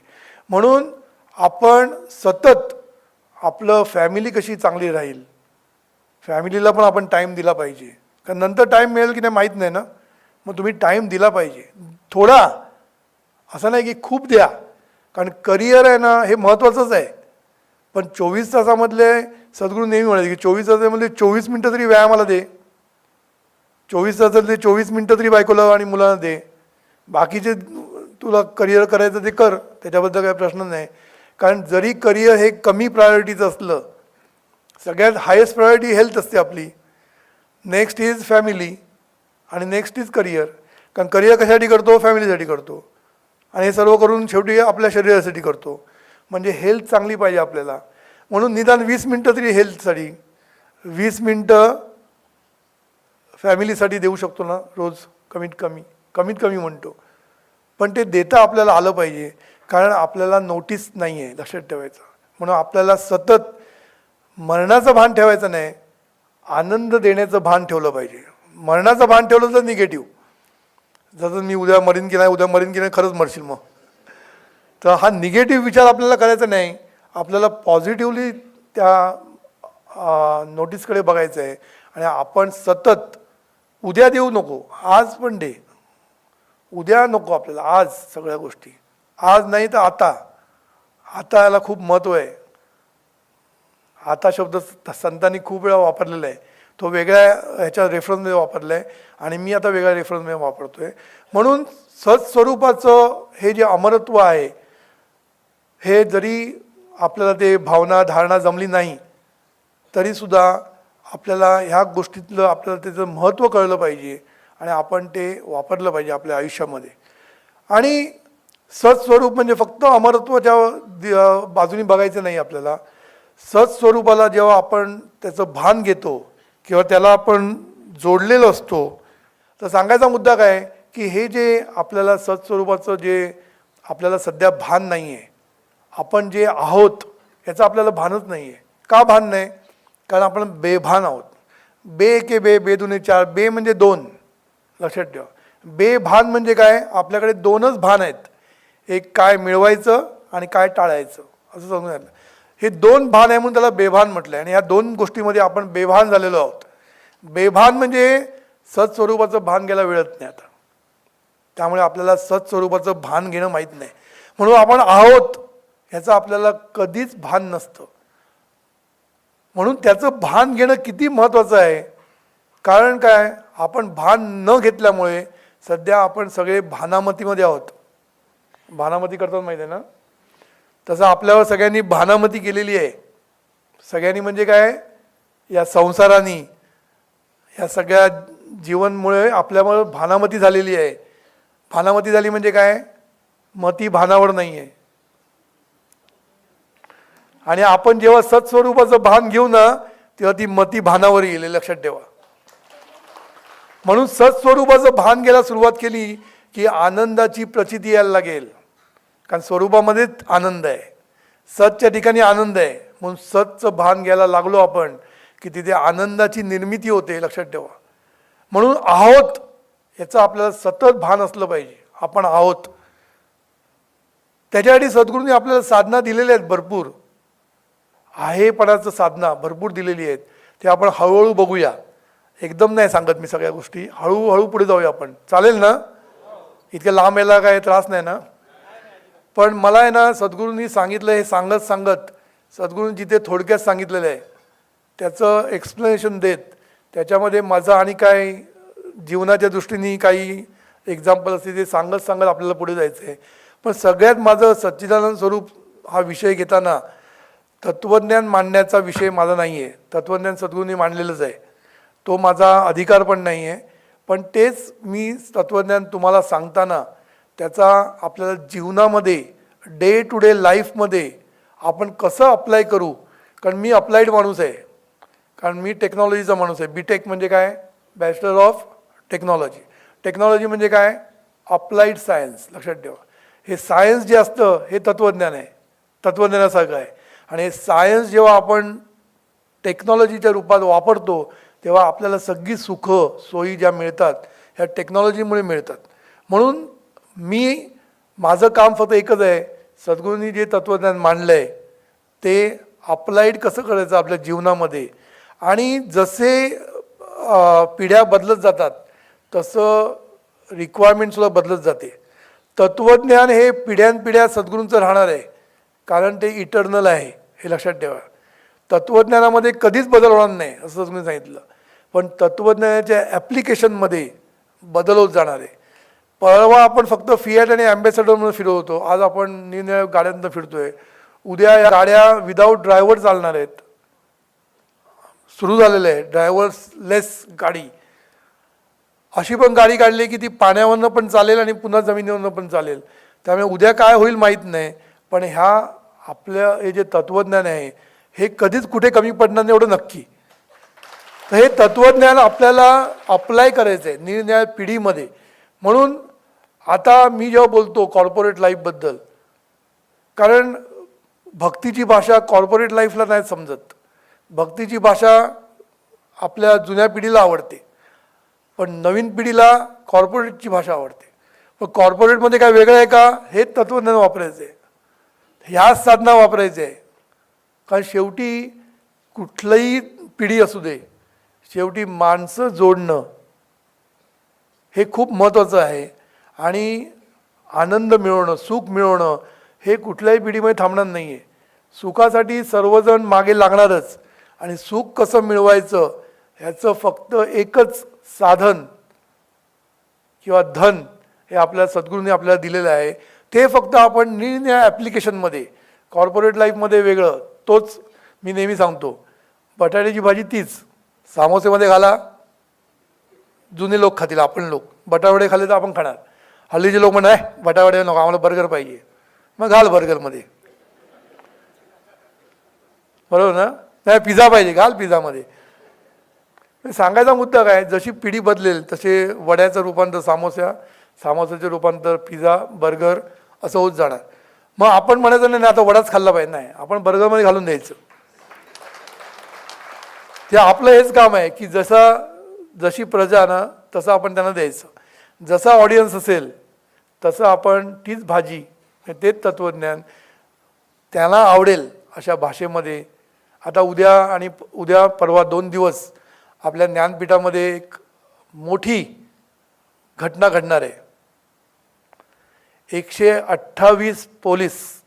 म्हणून आपण सतत आपलं फॅमिली कशी चांगली राहील, फॅमिलीला पण आपण टाईम दिला पाहिजे. कारण नंतर टाईम मिळेल की नाही माहीत नाही ना. मग तुम्ही टाईम दिला पाहिजे थोडा, असं नाही की खूप द्या. कारण करिअर आहे ना हे महत्त्वाचंच आहे. पण 24 तासामधले सद्गुरू नेहमी म्हणाले की 24 तासामध्ये 24 मिनटं तरी व्यायामाला दे, 24 तासातले 24 मिनटं तरी बायकोला आणि मुलांना दे. बाकीचे तुला करिअर करायचं ते कर, त्याच्याबद्दल काही प्रश्न नाही. कारण जरी करिअर हे कमी प्रायोरिटीचं असलं, सगळ्यात हायेस्ट प्रायोरिटी हेल्थ असते आपली, नेक्स्ट इज फॅमिली आणि नेक्स्ट इज करिअर. कारण करिअर कशासाठी करतो, फॅमिलीसाठी करतो, आणि हे सर्व करून शेवटी आपल्या शरीरासाठी करतो. म्हणजे हेल्थ चांगली पाहिजे आपल्याला. म्हणून निदान 20 मिनटं तरी हेल्थसाठी, 20 मिनटं फॅमिलीसाठी देऊ शकतो ना रोज, कमीत कमी म्हणतो. पण ते देता आपल्याला आलं पाहिजे. कारण आपल्याला नोटीस नाही आहे, लक्षात ठेवायचं. म्हणून आपल्याला सतत मरणाचं भान ठेवायचं नाही, आनंद देण्याचं भान ठेवलं पाहिजे. मरणाचं भान ठेवलं तर निगेटिव्ह, जसं मी उद्या मरीन की नाही, खरंच मरशील मग, तर हा निगेटिव्ह विचार आपल्याला करायचा नाही. आपल्याला पॉझिटिव्हली त्या नोटीसकडे बघायचं आहे. आणि आपण सतत उद्या देऊ नको, आज पण दे. उद्या नको आपल्याला, आज सगळ्या गोष्टी. आज नाही तर आता. आता याला खूप महत्त्व आहे. आता शब्द संतांनी खूप वेळा वापरलेला आहे. तो वेगळ्या ह्याच्या रेफरन्समध्ये वापरला आहे आणि मी आता वेगळ्या रेफरन्समध्ये वापरतो आहे. म्हणून सत्स्वरूपाचं हे जे अमरत्व आहे, हे जरी आपल्याला ते भावना धारणा जमली नाही तरीसुद्धा आपल्याला ह्या गोष्टीतलं आपल्याला त्याचं महत्त्व कळलं पाहिजे आणि आपण ते वापरलं पाहिजे आपल्या आयुष्यामध्ये. आणि सत्स्वरूप म्हणजे फक्त अमरत्वाच्या बाजूने बघायचं नाही. आपल्याला सत्स्वरूपाला जेव्हा आपण त्याचं भान घेतो किंवा त्याला आपण जोडलेलो असतो, तर सांगायचा मुद्दा काय की हे जे आपल्याला सत्स्वरूपाचं जे आपल्याला सध्या भान नाही आहे, आपण जे आहोत याचं आपल्याला भानच नाही आहे. का भान नाही? कारण आपण बेभान आहोत. बे के बे, बे दुने चार, बे म्हणजे 2, लक्षात ठेवा. बेभान म्हणजे काय, आपल्याकडे 2च भान आहेत, एक काय मिळवायचं आणि काय टाळायचं, असं समजून घ्यायला. हे 2 भान आहे म्हणून त्याला बेभान म्हटलं आहे. आणि या 2 गोष्टीमध्ये आपण बेभान झालेलो आहोत. बेभान म्हणजे सत्स्वरूपाचं भान घ्यायला वेळत नाही आता. त्यामुळे आपल्याला सत्स्वरूपाचं भान घेणं माहीत नाही. म्हणून आपण आहोत ह्याचं आपल्याला कधीच भान नसतं. म्हणून त्याचं भान घेणं किती महत्त्वाचं आहे. कारण काय, आपण भान न घेतल्यामुळे सध्या आपण सगळे भानामतीमध्ये आहोत. भानामती करतात माहिती आहे ना, तसं आपल्यावर सगळ्यांनी भानामती केलेली आहे. सगळ्यांनी म्हणजे काय, या संसाराने, या सगळ्या जीवनमुळे आपल्यामुळे भानामती झालेली आहे. भानामती झाली म्हणजे काय, मती भानावर नाही आहे. आणि आपण जेव्हा सत्स्वरूपाचं भान घेऊ ना तेव्हा ती मती भानावर येईल, लक्षात ठेवा. म्हणून सत्स्वरूपाचं भान घ्यायला सुरुवात केली की आनंदाची प्रचिती यायला लागेल. कारण स्वरूपामध्येच आनंद आहे, सतच्या ठिकाणी आनंद आहे. म्हणून सतचं भान घ्यायला लागलो आपण की तिथे आनंदाची निर्मिती होते, लक्षात ठेवा. म्हणून आहोत याचं आपल्याला सतत भान असलं पाहिजे. आपण आहोत. त्याच्यासाठी सद्गुरूंनी आपल्याला साधना दिलेल्या आहेत भरपूर. आहेपणाचं साधना भरपूर दिलेली आहेत. ते आपण हळूहळू बघूया. एकदम नाही सांगत मी सगळ्या गोष्टी, हळूहळू पुढे जाऊया आपण. चालेल ना? इतक्या लांब यायला काय त्रास नाही ना? पण मला आहे ना सद्गुरूंनी सांगितलं, हे सांगत सांगत सद्गुरूंनी जिथे थोडक्यात सांगितलेलं आहे त्याचं एक्सप्लेनेशन देत त्याच्यामध्ये माझं आणि काय जीवनाच्या दृष्टीने काही एक्झाम्पल असते ते सांगत सांगत आपल्याला पुढे जायचं आहे. पण सगळ्यात माझं सच्चिदानंद स्वरूप हा विषय घेताना तत्त्वज्ञान मांडण्याचा विषय माझा नाही आहे. तत्त्वज्ञान सद्गुरूंनी मांडलेलंच आहे, तो माझा अधिकार पण नाही आहे. पण तेच मी तत्त्वज्ञान तुम्हाला सांगताना त्याचा आपल्याला जीवनामध्ये डे टू डे लाईफमध्ये आपण कसं अप्लाय करू. कारण मी अप्लाइड माणूस आहे, कारण मी टेक्नॉलॉजीचा माणूस आहे. BTech म्हणजे काय? Bachelor of technology. टेक्नॉलॉजी म्हणजे काय? Applied science. लक्षात ठेवा, हे सायन्स जे असतं हे तत्त्वज्ञान आहे, तत्त्वज्ञानासारखं आहे. आणि हे सायन्स जेव्हा आपण टेक्नॉलॉजीच्या रूपात वापरतो तेव्हा आपल्याला सगळी सुखं सोयी ज्या मिळतात ह्या टेक्नॉलॉजीमुळे मिळतात. म्हणून माझं काम फक्त एकच आहे, सद्गुरूंनी जे तत्त्वज्ञान मांडलं आहे ते अप्लाइड कसं करायचं आपल्या जीवनामध्ये. आणि जसे पिढ्या बदलत जातात तसं रिक्वायरमेंटसुद्धा बदलत जाते. तत्त्वज्ञान हे पिढ्यानपिढ्या सद्गुरूंचं राहणार आहे, कारण ते इटर्नल आहे, हे लक्षात ठेवा. तत्त्वज्ञानामध्ये कधीच बदल होणार नाही असं सद्गुरूंनी सांगितलं. पण तत्त्वज्ञानाच्या ॲप्लिकेशनमध्ये बदल होत जाणार आहे. परवा आपण फक्त फिएट आणि ॲम्बॅसेडरमध्ये फिरत होतो, आज आपण निरनिराळ्या गाड्यांना फिरतोय. उद्या या गाड्या विदाऊट ड्रायव्हर चालणार आहेत. सुरू झालेलं आहे ड्रायव्हर्सलेस गाडी. अशी पण गाडी काढली की ती पाण्यावरनं पण चालेल आणि पुन्हा जमिनीवरनं पण चालेल. त्यामुळे उद्या काय होईल माहीत नाही. पण ह्या आपलं हे जे तत्त्वज्ञान आहे हे कधीच कुठे कमी पडणार नाही एवढं नक्की. तर हे तत्त्वज्ञान आपल्याला अप्लाय करायचं आहे निरनिराळ्या पिढीमध्ये. म्हणून आता मी जेव्हा बोलतो कॉर्पोरेट लाईफबद्दल, कारण भक्तीची भाषा कॉर्पोरेट लाईफला नाही समजत. भक्तीची भाषा आपल्या जुन्या पिढीला आवडते, पण नवीन पिढीला कॉर्पोरेटची भाषा आवडते. पण कॉर्पोरेटमध्ये काय वेगळं आहे का? हे तत्त्वज्ञान वापरायचं आहे, ह्याच साधना वापरायचं आहे. कारण शेवटी कुठलंही पिढी असू दे, शेवटी माणसं जोडणं हे खूप महत्त्वाचं आहे. आणि आनंद मिळवणं, सुख मिळवणं हे कुठल्याही पिढीमध्ये थांबणार नाही आहे. सुखासाठी सर्वजण मागे लागणारच. आणि सुख कसं मिळवायचं ह्याचं फक्त एकच साधन किंवा धन हे आपल्या सद्गुरूंनी आपल्याला दिलेलं आहे. ते फक्त आपण निरनिराळ्या ॲप्लिकेशनमध्ये, कॉर्पोरेट लाईफमध्ये वेगळं, तोच मी नेहमी सांगतो. बटाट्याची भाजी तीच सामोसेमध्ये घाला, जुने लोक खातील, आपण लोक बटावडे खाल्ले तर आपण खाणार. हल्लीचे लोक म्हणा बटावडे नको, आम्हाला बर्गर पाहिजे, मग घाल बर्गरमध्ये, बरोबर ना? नाही पिझ्झा पाहिजे, घाल पिझ्झामध्ये. सांगायचा मुद्दा काय, जशी पिढी बदलेल तसे वड्याचं रूपांतर सामोस्याचे रूपांतर पिझ्झा, बर्गर असं होत जाणार. मग आपण म्हणायचं नाही आता वडाच खाल्ला पाहिजे, नाही, आपण बर्गरमध्ये घालून द्यायचं. ते आपलं हेच काम आहे की जशी प्रजा ना तसं आपण त्यांना द्यायचं. जसा ऑडियन्स असेल तसं आपण तीच भाजी, तेच तत्त्वज्ञान त्यांना आवडेल अशा भाषेमध्ये. आता उद्या परवा 2 दिवस आपल्या ज्ञानपीठामध्ये एक मोठी घटना घडणार आहे. 128 पोलीस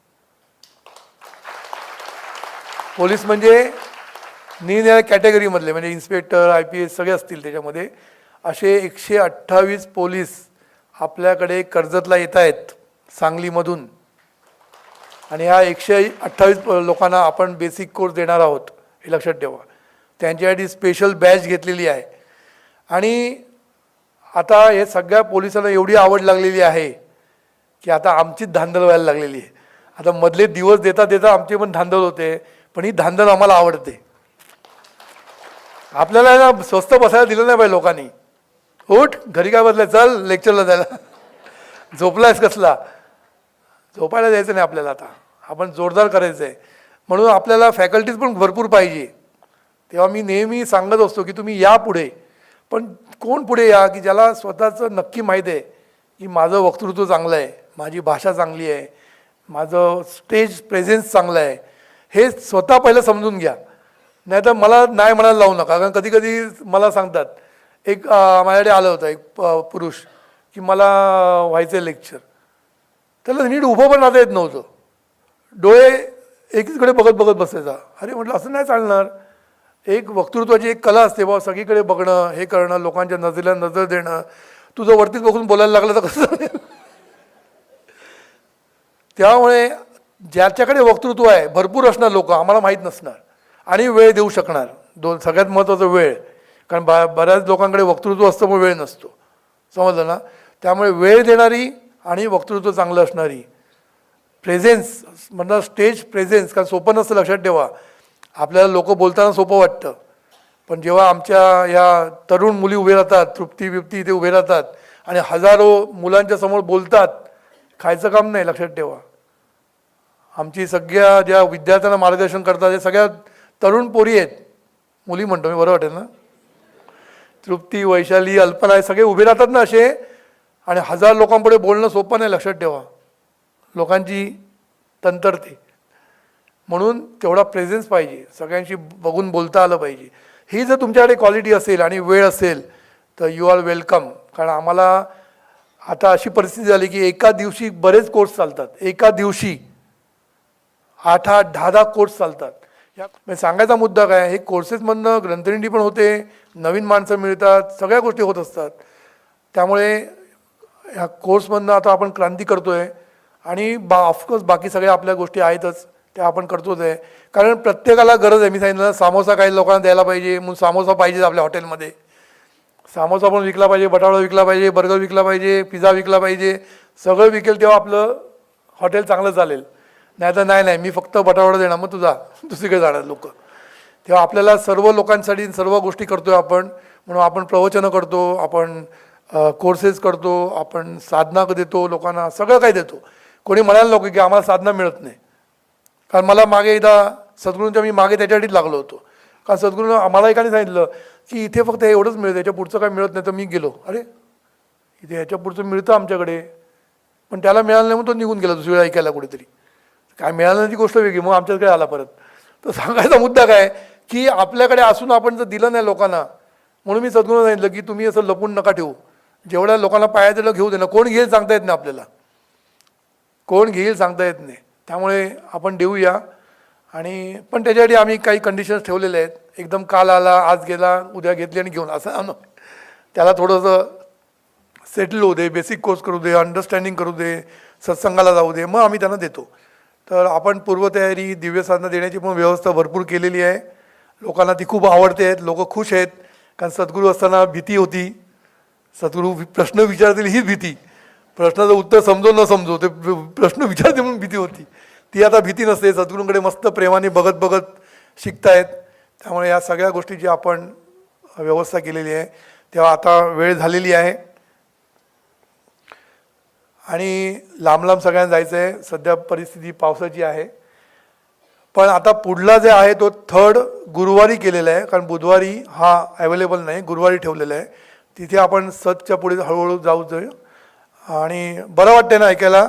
म्हणजे निरनिराळ्या कॅटेगरीमधले, म्हणजे इन्स्पेक्टर, IPS सगळे असतील त्याच्यामध्ये. असे 128 पोलीस आपल्याकडे कर्जतला येत आहेत सांगलीमधून. आणि ह्या 128 लोकांना आपण बेसिक कोर्स देणार आहोत, हे लक्षात ठेवा. त्यांच्यासाठी स्पेशल बॅच घेतलेली आहे. आणि आता हे सगळ्या पोलिसांना एवढी आवड लागलेली आहे की आता आमचीच धांदल व्हायला लागलेली आहे. आता मधले दिवस देता देता आमची पण धांदल होते, पण ही धांदल आम्हाला आवडते. आपल्याला ना स्वस्त बसायला दिलं नाही पाहिजे लोकांनी. उठ घरी काय बसलाय, चल लेक्चरला जायला. झोपलायस कसला, झोपायला जायचं नाही आपल्याला. आता आपण जोरदार करायचं आहे. म्हणून आपल्याला फॅकल्टीज पण भरपूर पाहिजे. तेव्हा मी नेहमी सांगत असतो की तुम्ही या पुढे, पण कोण पुढे या की ज्याला स्वतःचं नक्की माहीत आहे की माझं वक्तृत्व चांगलं आहे, माझी भाषा चांगली आहे, माझं स्टेज प्रेझेन्स चांगलं आहे. हे स्वतः पहिलं समजून घ्या. नाही तर मला नाही म्हणायला लावू नका. कारण कधी कधी मला सांगतात, एक माझ्याकडे आलं होतं एक पुरुष की मला व्हायचं आहे लेक्चर. त्याला नीट उभं पण राहता येत नव्हतं, डोळे एकीकडे बघत बघत बसायचा. अरे म्हटलं असं नाही चालणार. एक वक्तृत्वाची एक कला असते बाबा, सगळीकडे बघणं, हे करणं, लोकांच्या नजरेला नजर देणं. तुझं वरतीच बघून बोलायला लागलं तर कसं चालेल. त्यामुळे ज्याच्याकडे वक्तृत्व आहे भरपूर असणार, लोक आम्हाला माहीत नसणार आणि वेळ देऊ शकणार. सगळ्यात महत्त्वाचं वेळ. कारण बऱ्याच लोकांकडे वक्तृत्व असतं पण वेळ नसतो, समजलं ना. त्यामुळे वेळ देणारी आणि वक्तृत्व चांगलं असणारी, प्रेझेन्स म्हणजे स्टेज प्रेझेन्स. कारण सोपं नसतं, लक्षात ठेवा. आपल्याला लोक बोलताना सोपं वाटतं, पण जेव्हा आमच्या या तरुण मुली उभे राहतात, तृप्ती बिप्ती इथे उभे राहतात आणि हजारो मुलांच्या समोर बोलतात, खायचं काम नाही. लक्षात ठेवा, आमची सगळ्या ज्या विद्यार्थ्यांना मार्गदर्शन करतात हे सगळ्या तरुण पोरी आहेत. मुली म्हणतो मी, बरं वाटेल ना. तृप्ती, वैशाली, अल्पना हे सगळे उभे राहतात ना असे, आणि हजार लोकांपुढे बोलणं सोपं नाही. लक्षात ठेवा, लोकांची तंतरते. म्हणून तेवढा प्रेझेन्स पाहिजे, सगळ्यांशी बघून बोलता आलं पाहिजे. ही जर तुमच्याकडे क्वालिटी असेल आणि वेळ असेल तर यू आर वेलकम. कारण आम्हाला आता अशी परिस्थिती झाली की एका दिवशी बरेच कोर्स चालतात. एका दिवशी 8-8, 10-10 कोर्स चालतात. या सांगायचा मुद्दा काय, हे कोर्सेसमधनं ग्रंथनिधी पण होते, नवीन माणसं मिळतात, सगळ्या गोष्टी होत असतात. त्यामुळे ह्या कोर्समधनं आता आपण क्रांती करतो आहे. आणि ऑफकोर्स बाकी सगळ्या आपल्या गोष्टी आहेतच, त्या आपण करतोच आहे. कारण प्रत्येकाला गरज आहे. मी सांगितलं सामोसा काही लोकांना द्यायला पाहिजे, म्हणून सामोसा पाहिजेच आपल्या हॉटेलमध्ये. सामोसा पण विकला पाहिजे, बटाटा विकला पाहिजे, बर्गर विकला पाहिजे, पिझ्झा विकला पाहिजे. सगळं विकेल तेव्हा आपलं हॉटेल चांगलं चालेल. नाही तर नाही, मी फक्त बटाटा देणार, मग तुझा दुसरीकडे जाणार लोक. तेव्हा आपल्याला सर्व लोकांसाठी सर्व गोष्टी करतो आहे आपण. म्हणून आपण प्रवचनं करतो, आपण कोर्सेस करतो, आपण साधना देतो लोकांना, सगळं काही देतो. कोणी म्हणायला नको की आम्हाला साधना मिळत नाही. कारण मला मागे एकदा सद्गुरूंच्या मी मागे त्याच्यासाठीच लागलो होतो. कारण सद्गुरूंनी आम्हाला एकाने सांगितलं की इथे फक्त हे एवढंच मिळतं, याच्या पुढचं काय मिळत नाही. तर मी गेलो, अरे इथे ह्याच्या पुढचं मिळतं आमच्याकडे, पण त्याला मिळालं नाही म्हणून तो निघून गेला दुसरी वेळा ऐकायला कुठेतरी. काय मिळालं नाही ती गोष्ट वेगळी, मग आमच्याकडे आला परत. तर सांगायचा मुद्दा काय की आपल्याकडे असून आपण जर दिलं नाही लोकांना, म्हणून मी सद्गुरूंना सांगितलं की तुम्ही असं लपून नका ठेवू. जेवढ्या लोकांना पाया दिलं घेऊ दे ना. कोण घेईल सांगता येत नाही आपल्याला, कोण घेईल सांगता येत नाही. त्यामुळे आपण देऊया. आणि पण त्याच्यासाठी आम्ही काही कंडिशन्स ठेवलेले आहेत. एकदम काल आला, आज गेला, उद्या घेतली आणि घेऊन असं आणू. त्याला थोडंसं सेटल होऊ दे, बेसिक कोर्स करू दे, अंडरस्टँडिंग करू दे, सत्संगाला जाऊ दे, मग आम्ही त्यांना देतो. तर आपण पूर्वतयारी दिव्य साधना देण्याची पण व्यवस्था भरपूर केलेली आहे. लोकांना ती खूप आवडते आहेत, लोक खुश आहेत. कारण सद्गुरू असताना भीती होती, सद्गुरू प्रश्न विचारतील ही भीती, प्रश्नाचं उत्तर समजो न समजो ते प्रश्न विचारते म्हणून भीती होती. ती आता भीती नसते. सद्गुरूंकडे मस्त प्रेमाने बघत बघत शिकतायत. त्यामुळे या सगळ्या गोष्टीची आपण व्यवस्था केलेली आहे. तेव्हा आता वेळ झालेली आहे आणि लांब लांब सगळ्यांना जायचं आहे. सध्या परिस्थिती पावसाची आहे, पण आता पुढला जे आहे तो 3rd गुरुवारी केलेला आहे. कारण बुधवारी हा अवेलेबल नाही, गुरुवारी ठेवलेला आहे. तिथे आपण सतच्या पुढे हळूहळू जाऊ. आणि बरं वाटते ना ऐकायला.